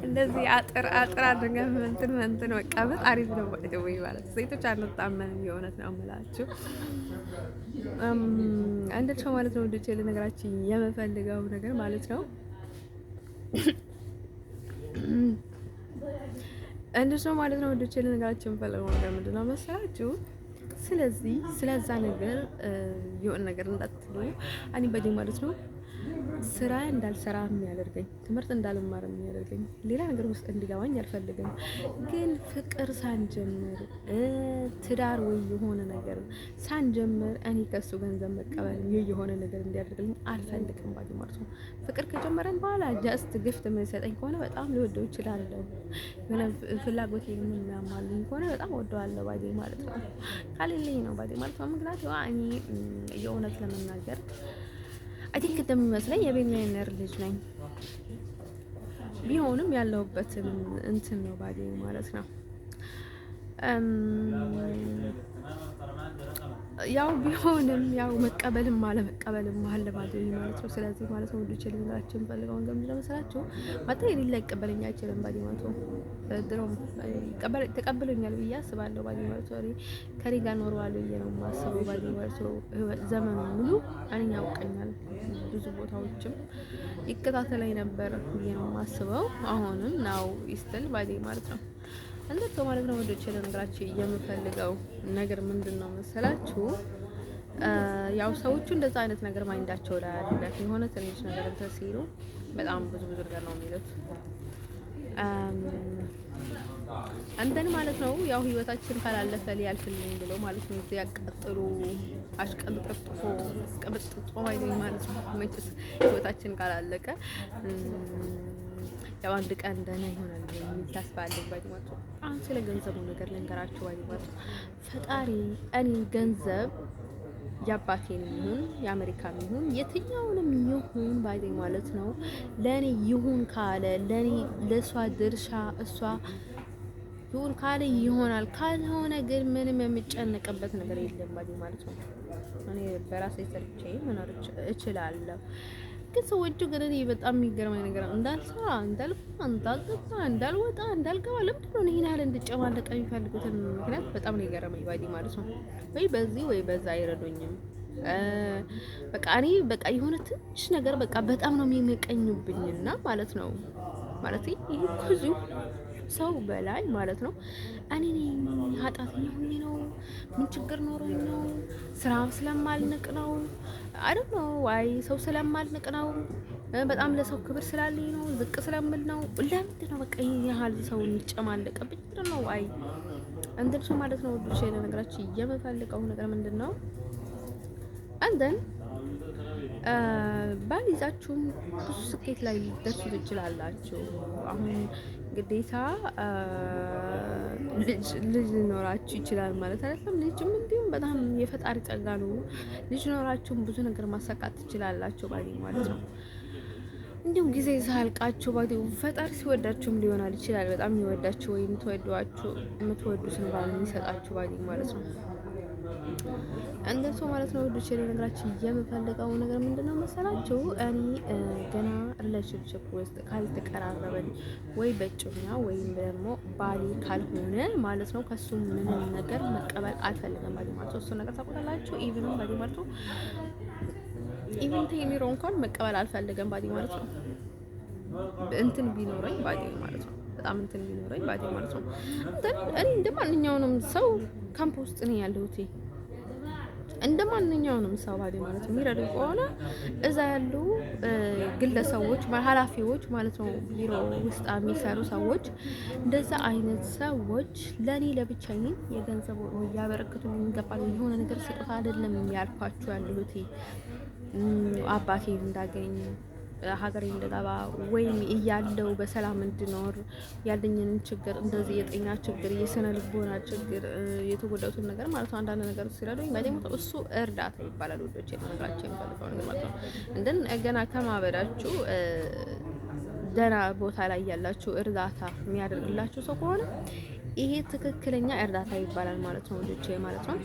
እንደዚህ አጥር አድርገን እንትን መቀመጥ አሪፍ ነው ወይ ማለት ሴቶች አንጣመንም። የእውነት ነው የምላችሁ። አንድ ሰው ማለት ነው ወንዶች ለነገራችን የምፈልገው ነገር ማለት ነው አንድ ሰው ማለት ነው ወንዶች ለነገራችን የምፈልገው ነገር ምንድን ነው መሰላችሁ? ስለዚህ ስለዛ ነገር የሆነ ነገር እንዳትሉ እኔ በዚህ ማለት ነው ስራ እንዳልሰራ የሚያደርገኝ ትምህርት እንዳልማር የሚያደርገኝ ሌላ ነገር ውስጥ እንዲገባኝ አልፈልግም። ግን ፍቅር ሳንጀምር ትዳር ወይ የሆነ ነገር ሳንጀምር እኔ ከሱ ገንዘብ መቀበል የሆነ ነገር እንዲያደርግልኝ አልፈልግም ማለት ነው። ፍቅር ከጀመረን በኋላ ጀስት ግፍት የምንሰጠኝ ከሆነ በጣም ልወደው እችላለሁ። የሆነ ፍላጎት የሚያሟልኝ ከሆነ በጣም ወደዋለሁ ማለት ነው። ካሌለኝ ነው ማለት ነው። ምክንያቱም እኔ የእውነት ለመናገር አይ ቲንክ እንደሚመስለኝ የቤንያሚን ልጅ ነኝ። ቢሆንም ያለሁበትን እንትን ነው ማለት ነው። ያው ቢሆንም ያው መቀበልም አለመቀበልም አለ ማለት ነው። ስለዚህ ማለት ነው ወንዶች ልንላችን ፈልገው እንደምትመስላችሁ ማለት የሌላ ይቀበለኝ አይችልም ማለት ነው። ድሮም ተቀብሎኛል ብዬ አስባለሁ ማለት ነው። ከኔ ጋር ኖረዋል ብዬ ነው የማስበው ማለት ነው። ዘመኑ ሙሉ እኔ ያውቀኛል፣ ብዙ ቦታዎችም ይከታተለኝ ነበር ብዬ ነው የማስበው። አሁንም ናው ይስተል ማለት ነው። እንደት ማለት ነው ወንዶች ለነገራችሁ የምፈልገው ነገር ምንድነው መሰላችሁ? ያው ሰዎቹ እንደዛ አይነት ነገር ማይንዳቸው ላይ አለ። የሆነ ትንሽ ነገር እንትን ሲሉ በጣም ብዙ ነገር ነው የሚሉት። አንተን ማለት ነው ያው ህይወታችን ካላለፈ ሊያልፍልኝ ብሎ ማለት ነው ያቀጥሉ አሽቀጥጥፎ ማለት ነው መቼስ ህይወታችን ካላለቀ ያው አንድ ቀን እንደና ይሆናል የሚል ተስፋ አለኝ ማለት ነው። አሁን ስለ ገንዘቡ ነገር ልንገራችሁ ማለት ነው። ፈጣሪ እኔ ገንዘብ የአባቴንም ይሁን የአሜሪካም ይሁን የትኛውንም ይሁን ማለት ነው ለኔ ይሁን ካለ ለኔ ለሷ ድርሻ እሷ ይሁን ካለ ይሆናል። ካልሆነ ግን ምንም የሚጨነቅበት ነገር የለም ማለት ነው። እኔ በራሴ ሰርቼ መኖር እችላለሁ። ግን ሰዎቹ ግን እኔ በጣም የሚገርመኝ ነገር እንዳልሰራ፣ እንዳልገባ፣ እንዳልወጣ፣ እንዳልገባ ለምንድን ነው ይሄን ያህል እንድጨማለቅ የሚፈልጉትን ምክንያት በጣም ነው የገረመኝ ማለት ነው። ወይ በዚህ ወይ በዛ አይረዱኝም። በቃ እኔ በቃ የሆነ ትንሽ ነገር በቃ በጣም ነው የሚመቀኙብኝና ማለት ነው ማለት ይሄ ብዙ ሰው በላይ ማለት ነው እኔ ኃጢአተኛ ሆኜ ነው? ምን ችግር ኖሮኝ ነው? ስራ ስለማልንቅ ነው? አይደል ነው ዋይ ሰው ስለማልንቅ ነው? በጣም ለሰው ክብር ስላለኝ ነው? ዝቅ ስለምል ነው? ለምንድን ነው በቃ ይሄ ያህል ሰው የሚጨማለቅብኝ? ምንድን ነው ዋይ እንደሱ ማለት ነው። ወዶቼ ለነገራችሁ የምፈልገው ነገር ምንድን ነው አንደን ባል ይዛችሁም ብዙ ስኬት ላይ ልትደርሱ ትችላላችሁ። አሁን ግዴታ ልጅ ሊኖራችሁ ይችላል ማለት አይደለም። ልጅም እንዲሁም በጣም የፈጣሪ ጸጋ ነው። ልጅ ኖራችሁም ብዙ ነገር ማሳካት ትችላላችሁ ማለት ነው። እንዲሁም ጊዜ ሳልቃችሁ ፈጣሪ ሲወዳችሁም ሊሆናል ይችላል። በጣም የሚወዳችሁ ወይ የምትወዱትን ባል የሚሰጣችሁ ማለት ነው። እንደሱ ማለት ነው። ወዶቼ ነገራችን የምፈልገው ነገር ምንድነው መሰላችሁ? እኔ ገና ሪሌሽንሺፕ ውስጥ ካልተቀራረበን ወይ በእጮኛ ወይም ደግሞ ባሌ ካልሆነ ማለት ነው ከሱ ምንም ነገር መቀበል አልፈልግም ማለት ነው። እሱ ነገር ታውቁታላችሁ። ኢቭን ማለት ነው ኢቭን ቴሚሮ እንኳን መቀበል አልፈልግም ማለት ነው። እንትን ቢኖረኝ ማለት ነው በጣም እንትን ቢኖረኝ ማለት ነው። እኔ እንደማንኛውንም ሰው ካምፕ ውስጥ ነው ያለሁት እንደማንኛውንም ሰው ማለት ነው የሚረዱ ከሆነ እዛ ያሉ ግለሰቦች ኃላፊዎች ማለት ነው ቢሮ ውስጥ የሚሰሩ ሰዎች እንደዛ አይነት ሰዎች ለኔ ለብቻዬ የገንዘብ ያበረክቱ የሚገባል የሆነ ነገር ስጦታ አይደለም የሚያልፋችሁ ያሉት አባቴ እንዳገኝ ሀገሬ እንደገባ ወይም እያለው በሰላም እንድኖር ያለኝን ችግር እንደዚህ የጤና ችግር፣ የስነ ልቦና ችግር፣ የተጎዳሁትን ነገር ማለት ነው አንዳንድ ነገር ሲረዱኝ በደምብ እሱ እርዳታ ይባላል። ወዶቼ ነገራችን የሚፈልገው ነገር ማለት ነው እንደን ገና ከማበዳችሁ ደህና ቦታ ላይ ያላችሁ እርዳታ የሚያደርግላችሁ ሰው ከሆነ ይሄ ትክክለኛ እርዳታ ይባላል ማለት ነው ወዶቼ ማለት ነው።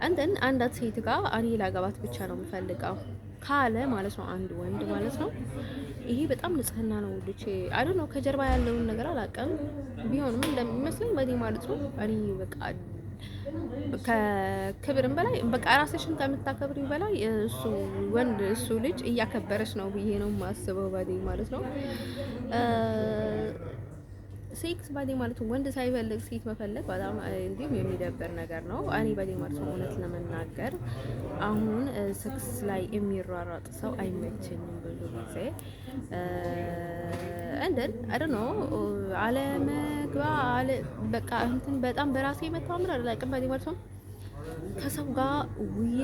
እንደን አንዳት ሴት ጋር እኔ ላገባት ብቻ ነው የምፈልገው ካለ ማለት ነው አንድ ወንድ ማለት ነው። ይሄ በጣም ንጽህና ነው ልጅ አይ ዶንት ኖ ከጀርባ ያለውን ነገር አላውቅም። ቢሆንም እንደሚመስለኝ በእኔ ማለት ነው እኔ በቃ ከክብርም በላይ በቃ ራስሽን ከምታከብሪው በላይ እሱ ወንድ እሱ ልጅ እያከበረች ነው ብዬ ነው የማስበው ባዴ ማለት ነው። ሴክስ ባዴ ማለት ነው ወንድ ሳይፈልግ ሴት መፈለግ በጣም እንዲሁም የሚደብር ነገር ነው። እኔ ባዴ ማለት ነው እውነት ለመናገር አሁን ሴክስ ላይ የሚሯሯጥ ሰው አይመቸኝም ብዙ ጊዜ እንደን አይ ዶንት ኖ አለመግባ አለ በቃ እንትን በጣም በራሴ መታመን አይደለም ባዴ ማለት ነው። ከሰው ጋር ውዬ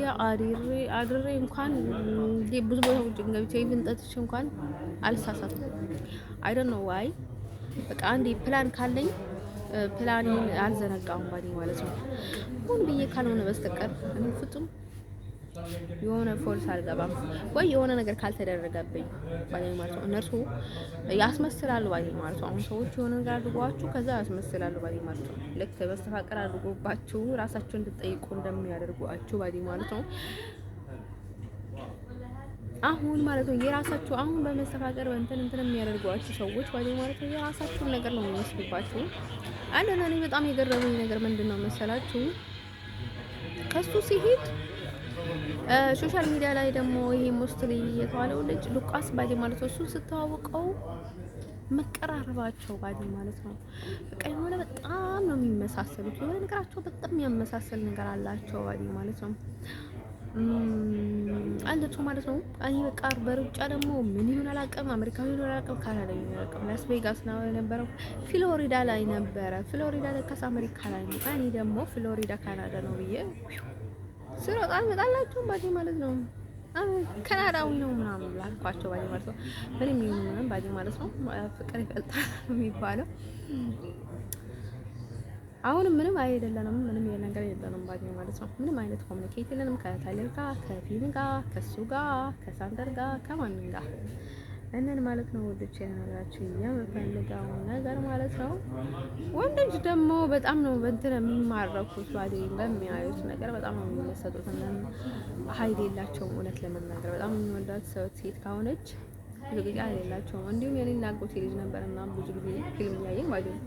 አድሬ እንኳን ብዙ ቦታዎች ገብቼ ኢቭን ጠጥቼ እንኳን አልሳሳትም። አይ ዶንት ኖ ዋይ በቃ አንዴ ፕላን ካለኝ ፕላኔን አልዘነጋሁም ባዴ ማለት ነው። ሆን ብዬ ካልሆነ በስተቀር እኔ ፍጹም የሆነ ፎልስ አልገባም ወይ የሆነ ነገር ካልተደረገብኝ ባዴ ማለት ነው። እነርሱ ያስመስላሉ ባዴ ማለት ነው። አሁን ሰዎች የሆነ ነገር አድርጓችሁ ከዛ ያስመስላሉ ባዴ ማለት ነው። ልክ በስተፋቀር አድርጎባችሁ ራሳችሁን እንድትጠይቁ እንደሚያደርጓችሁ ባዴ ማለት ነው። አሁን ማለት ነው የራሳችሁ አሁን በመስተፋቀር እንትን የሚያደርጓችሁ ሰዎች ባዴ ማለት ነው የራሳችሁን ነገር ነው የሚመስልባችሁ። አንደና እኔ በጣም የገረመኝ ነገር ምንድነው መሰላችሁ? ከሱ ሲሄድ ሶሻል ሚዲያ ላይ ደግሞ ይሄ ሞስትሊ የተባለው ልጅ ሉቃስ ባዴ ማለት ነው እሱ ስተዋወቀው መቀራረባቸው ባዴ ማለት ነው በቃ የሆነ በጣም ነው የሚመሳሰሉት። የሆነ ነገራቸው በጣም የሚያመሳሰል ነገር አላቸው ባዴ ማለት ነው። አለችው ማለት ነው። እኔ በቃ በሩጫ ደግሞ ምን ይሁን አላውቅም፣ አሜሪካዊ ይሁን አላውቅም፣ ካናዳ ይሁን አላውቅም፣ ላስ ቬጋስ ነው የነበረው፣ ፍሎሪዳ ላይ ነበረ። ፍሎሪዳ ለካስ አሜሪካ ላይ ነው። እኔ ደግሞ ፍሎሪዳ ካናዳ ነው ብዬ ስሮጥ አልመጣላችሁም ባዴ ማለት ነው። ካናዳዊ ነው ምናምን ላልኳቸው ባዴ ማለት ነው። ምንም ይሁን ምንም ባዴ ማለት ነው ፍቅር ይበልጣል የሚባለው። አሁንም ምንም አይደለንም፣ ምንም ነገር የለንም ባዴ ማለት ነው። ምንም አይነት ኮሚኒኬት የለንም ከታይለር ጋር፣ ከፊልም ጋር፣ ከሱ ጋር፣ ከሳንደር ጋር፣ ከማንም ጋር እነን ማለት ነው። ወንዶች ያላችሁ የምፈልገው ነገር ማለት ነው። ወንዶች ደግሞ በጣም ነው በእንትን የሚማረኩት ባዴ በሚያዩት ነገር በጣም ነው የሚመሰጡት እና ሀይል የላቸውም። እውነት ለመናገር በጣም የሚወዳት ሰው ሴት ከሆነች ብዙ ጊዜ አይደላቸውም። እንዲሁም የኔና አጎቴ ልጅ ነበር እና ብዙ ጊዜ ፊልም እያየን ማለት ነው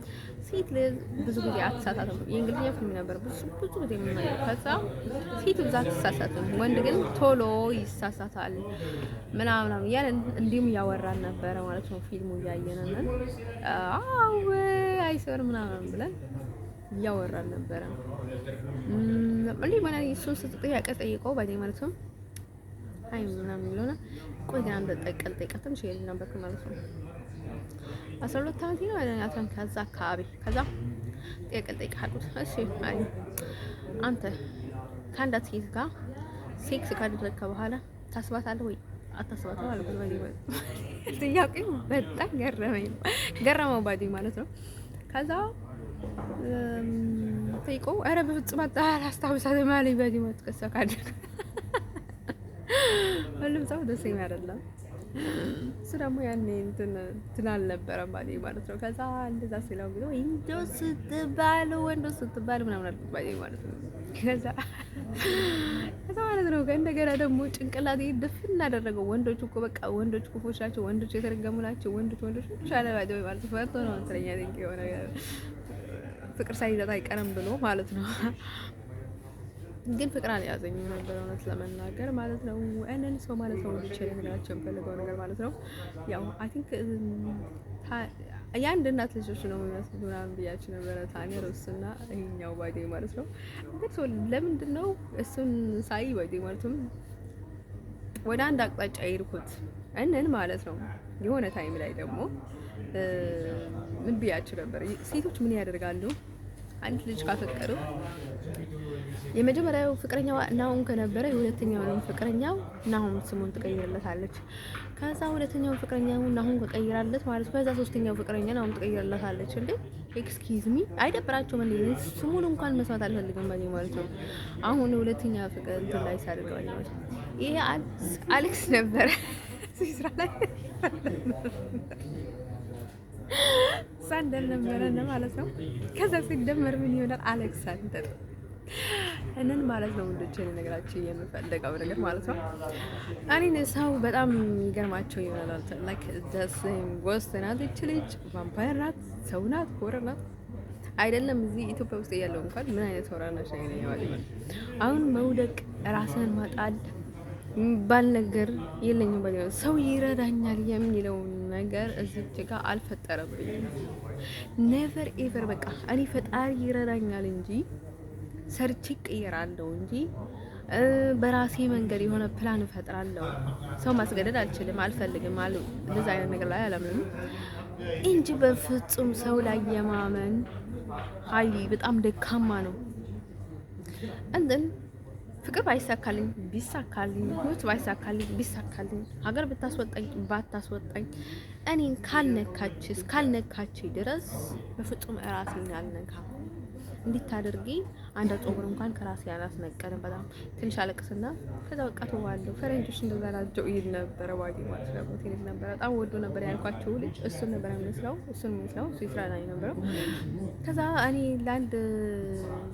ሴት ልጅ ብዙ ጊዜ አትሳሳትም። የእንግሊዝኛ ፊልም ነበር ብዙ ጊዜ የምናየው። ከዛ ሴት ብዛት አትሳሳትም፣ ወንድ ግን ቶሎ ይሳሳታል ምናምን እያለን እንዲሁም እያወራን ነበረ ማለት ነው። ፊልሙ እያየነን አው አይሰር ምናምን ብለን እያወራን ነበረ። እንዴ ማለት እሱን ስትጠይቅ ጠይቀው ባዴ ማለት ነው አይ ምናምን ይለውና ቆይ ግን አንድ ጠይቀትም ሼል ነበር ማለት ነው። 12 ዓመት ነው አይደል? አትራን ከዛ አካባቢ ከዛ ጠይቃለሁ። እሺ አይ አንተ ከአንድ ሴት ጋር ሴክስ ካደረግክ በኋላ ታስባታለህ ወይ አታስባትም አልኩት ባዴ ማለት ነው። ጥያቄው በጣም ገረመው ባዴ ማለት ነው። ከዛ ጠይቆ ኧረ በፍጹም አላስታውሳትም አለኝ ባዴ ማለት ከዛ ካደረግክ ሁሉም ሰው ደስ የሚል አይደለም። እሱ ደግሞ ያኔ እንትን አልነበረም ባዴ ማለት ነው። ከዛ እንደዛ ሲለው ግን እንደው ስትባል ወንዶ ስትባል ምናምን አልኩት ባዴ ማለት ነው። ከዛ ማለት ነው እንደገና ደግሞ ጭንቅላቴ ድፍን አደረገው። ወንዶች እኮ በቃ ወንዶች ክፉዎች ናቸው፣ ወንዶች የተረገሙ ናቸው፣ ወንዶች ሻለ ባዴ ማለት ነው። ፈርቶ ነው እንትለኛ የሆነ ፍቅር ሳይዘጣ አይቀርም ብሎ ማለት ነው። ግን ፍቅር አልያዘኝም ነበር እውነት ለመናገር ማለት ነው። እነን ሰው ማለት ነው ልጅ ነገራችን ፈልገው ነገር ማለት ነው። ያው አይ ቲንክ የአንድ እናት ልጆች ነው የሚመስሉት ምናምን ብያችሁ ነበረ። ታኔ ሮስና ይሄኛው ባዴ ማለት ነው። ግን ለምንድን ነው እሱን ሳይ ባዴ ማለት ነው ወደ አንድ አቅጣጫ የሄድኩት እነን ማለት ነው። የሆነ ታይም ላይ ደግሞ ምን ብያችሁ ነበር? ሴቶች ምን ያደርጋሉ? አንድ ልጅ ካፈቀሩ የመጀመሪያው ፍቅረኛው ናሁም ከነበረ የሁለተኛው ፍቅረኛው ናሁም ስሙን ትቀይርለታለች። ከዛ ሁለተኛው ፍቅረኛው ናሁም ከቀይራለት ማለት ነው። ከዛ ሶስተኛው ፍቅረኛ ናሁም ትቀይርለታለች። እንዴ ኤክስኪውዝ ሚ አይደብራቸውም እንዴ? ስሙን እንኳን መስማት አልፈልግም ማለት ነው። አሁን ሁለተኛ ፍቅር እንትን ላይ ሳደርገው ማለት ነው። ይሄ አሌክስ ነበረ ሲስራ ላይ ሳንደር ነበረ ማለት ነው። ከዛ ሲደመር ምን ይሆናል? አሌክሳንደር እንን ማለት ነው ወንዶች ነገራችሁ የምፈልገው ነገር ማለት ነው። እኔ ሰው በጣም የሚገርማቸው ይሆናል። ላይክ ደስም ጎስት ናት እቺ ልጅ ቫምፓየር ናት፣ ሰው ናት፣ ሆረር ናት አይደለም። እዚህ ኢትዮጵያ ውስጥ ያለው እንኳን ምን አይነት ሆረር ነሽ ነው ያለው። አሁን መውደቅ ራስን ማጣል ባል ነገር የለኝም። ባል ሰው ይረዳኛል የሚለው ነገር እዚህ ጋር አልፈጠረብኝም። ኔቨር ኤቨር በቃ እኔ ፈጣሪ ይረዳኛል እንጂ ሰርቼ እቀየራለሁ እንጂ በራሴ መንገድ የሆነ ፕላን እፈጥራለሁ። ሰው ማስገደድ አልችልም፣ አልፈልግም አሉ እንደዛ አይነት ነገር ላይ አላምንም እንጂ በፍጹም ሰው ላይ የማመን ኃይል በጣም ደካማ ነው። እንደን ፍቅር ባይሳካልኝ ቢሳካልኝ፣ ህይወት ባይሳካልኝ ቢሳካልኝ፣ ሀገር ብታስወጣኝ ባታስወጣኝ እኔን ካልነካች ድረስ በፍጹም እራሴን አልነካም። እንዲታደርጊ አንድ ጾብር እንኳን ከራሴ አላስነቀልም። በጣም ትንሽ አለቅስና ከዛ በቃ ተዋለሁ። ፈረንጆች እንደዛ ናቸው ይል ነበረ። ዋጊ ማለት ነው ሆቴል ነበር። በጣም ወዶ ነበር ያልኳቸው ልጅ እሱን ነበር የሚመስለው እሱ ይስራና ነበረው። ከዛ እኔ ለአንድ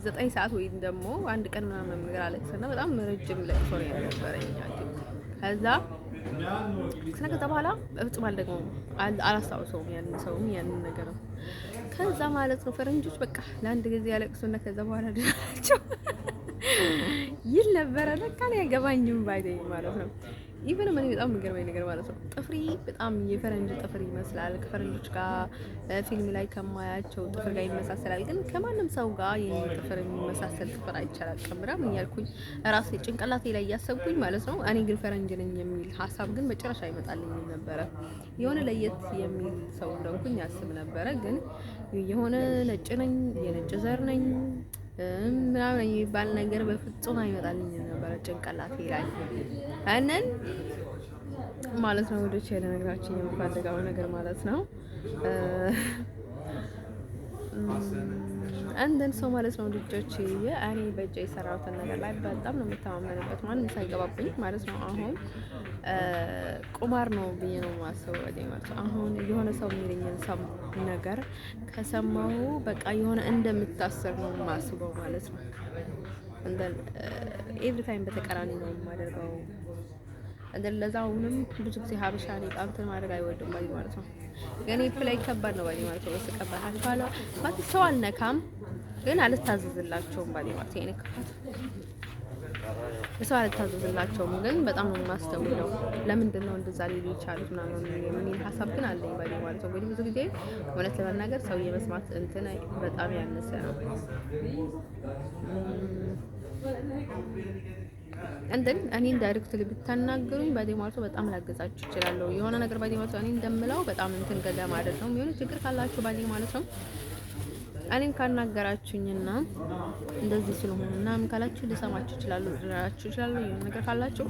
9 ሰዓት ወይም ደግሞ አንድ ቀን ምናምን ነገር አለቅስና በጣም ረጅም ለቅሶ ነው የነበረኝ። ከዛ በኋላ በፍጹም አልደግመውም፣ አላስታውሰውም ያንን ነገር ነው። ከዛ ማለት ነው ፈረንጆች በቃ ለአንድ ጊዜ ያለቅሱና ከዛ በኋላ ድራቸው ይል ነበረ። ለካ ነው ያገባኝም ባይደኝ ማለት ነው። ኢቨን ምን በጣም የሚገርመኝ ነገር ማለት ነው ጥፍሪ በጣም የፈረንጅ ጥፍር ይመስላል። ከፈረንጆች ጋር ፊልም ላይ ከማያቸው ጥፍር ጋር ይመሳሰላል። ግን ከማንም ሰው ጋር የኔ ጥፍር የሚመሳሰል ጥፍር አይቻላል ቀምራም እያልኩኝ ራሴ ጭንቅላቴ ላይ እያሰብኩኝ ማለት ነው። እኔ ግን ፈረንጅ ነኝ የሚል ሀሳብ ግን መጨረሻ አይመጣልኝም ነበረ። የሆነ ለየት የሚል ሰው እንደሆንኩኝ ያስብ ነበረ። ግን የሆነ ነጭ ነኝ የነጭ ዘር ነኝ ምናምን የሚባል ነገር በፍጹም አይመጣልኝ ነበረ ጭንቅላቴ ላይ። እነን ማለት ነው ወዶች ለነገራችን የምፈልገው ነገር ማለት ነው አንደን ሰው ማለት ነው ልጆች እኔ በእጄ የሰራሁትን ነገር ላይ በጣም ነው የምተማመንበት ማንም ሳይገባብኝ ማለት ነው። አሁን ቁማር ነው ብዬ ነው የማስበው ማለት ነው። አሁን የሆነ ሰው የሚለኝን ሰው ነገር ከሰማሁ በቃ የሆነ እንደምታሰር ነው የማስበው ማለት ነው። እንደን ኤቭሪ ታይም በተቀራኒ ነው የማደርገው። እንደን ለዛውንም ብዙ ጊዜ ሀበሻ ላይ ቃንትን ማድረግ አይወድም ማለት ነው። የኔ ፕላይ ከባድ ነው ማለት ነው። በስቀባህ አልፋላ ማለት ሰው አልነካም ግን አልታዘዝላቸውም ማለት የኔ ክፋት ሰው አልታዘዝላቸውም ግን በጣም ነው የማስተውለው። ለምንድን ነው እንደዛ ሊሉ ይቻሉት ምናምን የሚል ሀሳብ ግን አለኝ ማለት ነው። እንግዲህ ብዙ ጊዜ እውነት ለመናገር ሰው የመስማት እንትን በጣም ያነሰ ነው። እንደን እኔን ዳይሬክትሊ ብታናገሩኝ ባዲማርቶ በጣም ላገዛችሁ እችላለሁ። የሆነ ነገር ባዲማርቶ እኔ እንደምለው በጣም እንትን ገለ ማለት ነው። የሆነ ችግር ካላችሁ ባዲ ማለት ነው እኔን ካናገራችሁኝና እንደዚህ ስለሆነ እና ምን ካላችሁ ልሰማችሁ እችላለሁ፣ ልራችሁ እችላለሁ። የሆነ ነገር ካላችሁ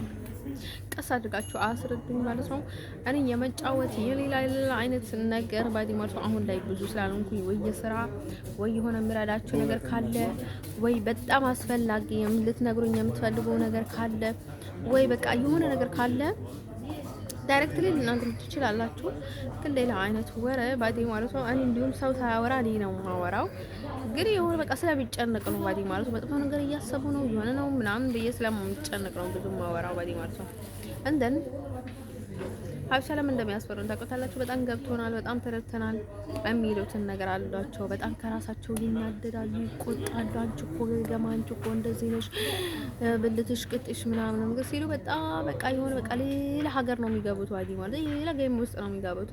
ቀስ አድርጋችሁ አስረዱኝ ማለት ነው። እኔ የመጫወት የሌላ አይነት ነገር ባዲ ማለት ነው አሁን ላይ ብዙ ስላልሆንኩኝ ወይ የስራ ወይ የሆነ የሚረዳችሁ ነገር ካለ ወይ በጣም አስፈላጊ ልትነግሩኝ የምትፈልጉ ነገር ካለ ወይ በቃ የሆነ ነገር ካለ ዳይሬክትሊ ልናገር ትችላላችሁ። ግን ሌላ አይነት ወሬ ባዲ ማለት ነው እኔ እንዲሁም ሰው ሳያወራ እኔ ነው የማወራው። ግን የሆነ በቃ ስለሚጨነቅ ነው ባዲ ማለት ነው መጥፎ ነገር እያሰቡ ነው የሆነ ነው ምናምን ብዬ ስለሚጨነቅ ነው ብዙ የማወራው ባዲ ማለት ነው። እንደን ሀበሻ ለምን እንደሚያስፈሩን ታውቃላችሁ? በጣም ገብቶናል፣ በጣም ተረድተናል የሚሉትን ነገር አሏቸው። በጣም ከራሳቸው ይናደዳሉ፣ ይቆጣሉ። አንቺ እኮ ገማ፣ አንቺ እኮ እንደዚህ ነሽ፣ ብልትሽ ቅጥሽ ምናምን ነገር ሲሉ በጣም በቃ የሆነ በቃ ሌላ ሀገር ነው የሚገቡት ዋዲ ማለት ሌላ ጌም ውስጥ ነው የሚገቡት።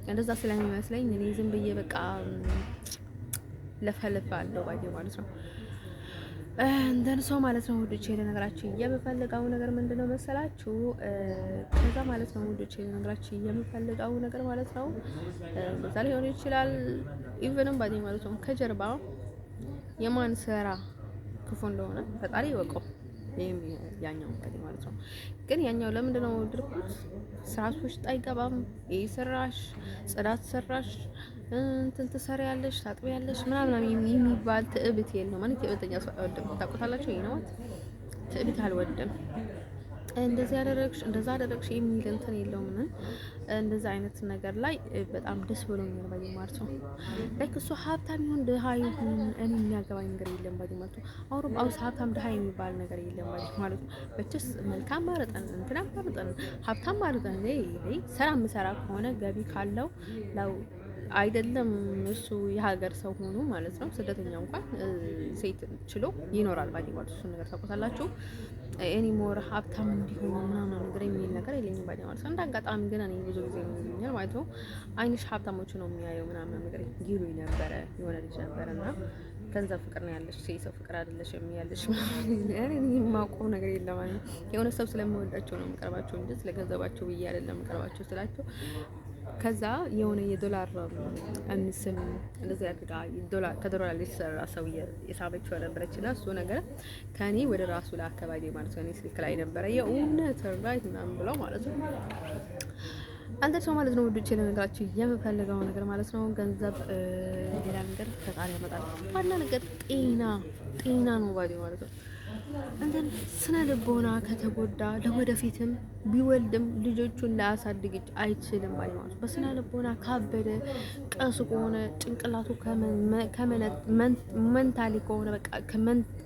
እንደዛ ስለሚመስለኝ እኔ ዝም ብዬ በቃ ለፈልፋለሁ ዋዲ ማለት ነው። እንደን ሰው ማለት ነው ውዶቼ ለነገራችሁ የምፈልገው ነገር ምንድነው መሰላችሁ? ከዛ ማለት ነው ውዶቼ ለነገራችሁ የምፈልገው ነገር ማለት ነው በዛ ላይ ሆነ ይችላል ኢቭንም ባዲ ማለት ነው ከጀርባ የማን ስራ ክፉ እንደሆነ ፈጣሪ ይወቀው። ይሄም ያኛው ባዲ ማለት ነው። ግን ያኛው ለምንድነው ድርቁት ስራሽ ውስጥ አይገባም። ይሄ ስራሽ ጽዳት ሰራሽ እንትን ትሰሪያለሽ ታጥቢያለሽ ምናምን የሚባል ትዕቢት የለም ማለት ትዕቢተኛ ሰው አይወድም። ታውቁታላችሁ? ይሄ ነው ትዕቢት አልወድም። እንደዚህ ያደረግሽ እንደዛ አደረግሽ የሚል እንትን የለውም። እንደዛ አይነት ነገር ላይ በጣም ደስ ብሎኛል ባይ ማለት ነው። ላይክ እሱ ሀብታም ይሁን ድሃ ይሁን እኔ የሚያገባኝ ነገር የለም ባይ ማለት ነው። አውሮፓ ውስጥ ሀብታም ድሃ የሚባል ነገር የለም ባይ ማለት ነው። በችስ መልካም ማረጠን እንትና ማረጠን ሀብታም ማረጠን ስራ የምሰራ ከሆነ ገቢ ካለው ለው አይደለም እሱ የሀገር ሰው ሆኖ ማለት ነው። ስደተኛ እንኳን ሴት ችሎ ይኖራል ባይ ማለት እሱ ነገር ታውቁታላችሁ። እኔ ሞር ሀብታም እንዲሆን ምናምን ነገር የሚል ነገር የለኝም ባይ ማለት ነው። እንደ አጋጣሚ ግን እኔ ብዙ ጊዜ ነው የሚሉኛል ማለት ነው። አይንሽ ሀብታሞች ነው የሚያየው ምናምን ነገር ይሉኝ ነበረ። የሆነ ልጅ ነበረ እና ገንዘብ ፍቅር ነው ያለሽ የሰው ፍቅር አይደለሽ የሚያለሽ እኔ የማውቀው ነገር የለም ማለት ነው። የሆነ ሰብ ስለምወዳቸው ነው የምቀርባቸው እንጂ ስለገንዘባቸው ብዬ አይደለም የምቀርባቸው ስላቸው ከዛ የሆነ የዶላር እንስም እንደዚህ አድርጋ ከዶላር የተሰራ ሰው የሳበችው ነበረች እና እሱ ነገር ከኔ ወደ ራሱ ለአካባቢ ማለት ነው ስልክ ላይ ነበረ የእውነት ራይት ምናምን ብለው ማለት ነው። አንተ ሰው ማለት ነው ውዶቼ ለነገራችሁ የምፈልገው ነገር ማለት ነው ገንዘብ ሌላ ነገር ፈጣሪ ያመጣል። ዋና ነገር ጤና ነው ባዲ ማለት ነው። እንትን ስነ ልቦና ከተጎዳ ለወደፊትም ቢወልድም ልጆቹን ላያሳድግ አይችልም ባይ ማለት በስነ ልቦና ካበደ ቀሱ ከሆነ ጭንቅላቱ መንታሊ ከሆነ በቃ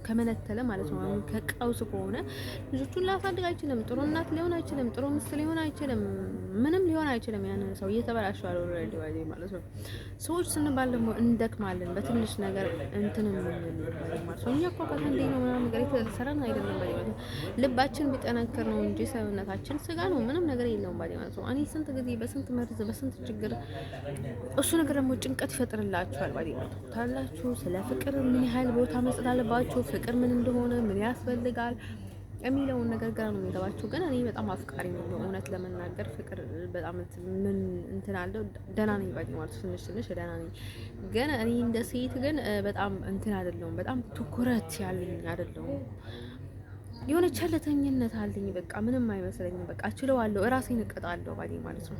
ከመነተለ ማለት ነው። ከቀውስ ከሆነ ልጆቹን ላያሳድግ አይችልም። ጥሩ እናት ሊሆን አይችልም። ጥሩ ሚስት ሊሆን አይችልም። ምንም ሊሆን አይችልም። ያንን ሰው እየተበላሸዋል ኦልሬዲ ማለት ነው። ሰዎች ስንባል ደግሞ እንደክማለን በትንሽ ነገር እንትን ማለት ነው። እኛ እኮ ከአንዴ ነው ምናምን ነገር የተሰራን አይደለም ባይ ማለት ነው። ልባችን ቢጠነክር ነው እንጂ ሰውነታችን ስጋ ነው፣ ምንም ነገር የለውም ባይ ማለት ነው። እኔ ስንት ጊዜ በስንት መርዝ በስንት ችግር እሱ ነገር ደግሞ ጭንቀት ይፈጥርላችኋል ባይ ማለት ነው። ታላችሁ ስለ ፍቅር ምን ያህል ቦታ መስጠት አለባችሁ፣ ፍቅር ምን እንደሆነ ምን ያስፈልጋል የሚለውን ነገር ግራ ነው የሚገባችሁ። ግን እኔ በጣም አፍቃሪ ነው እውነት ለመናገር ፍቅር በጣም ምን እንትን አለው ደህና ነኝ ባይ ማለት ትንሽ ደህና ነኝ። ግን እኔ እንደ ሴት ግን በጣም እንትን አይደለሁም፣ በጣም ትኩረት ያለኝ አይደለሁም። የሆነ ቸልተኝነት አለኝ። በቃ ምንም አይመስለኝም። በቃ እችለዋለሁ፣ እራሴን እቀጣለሁ ባይ ማለት ነው።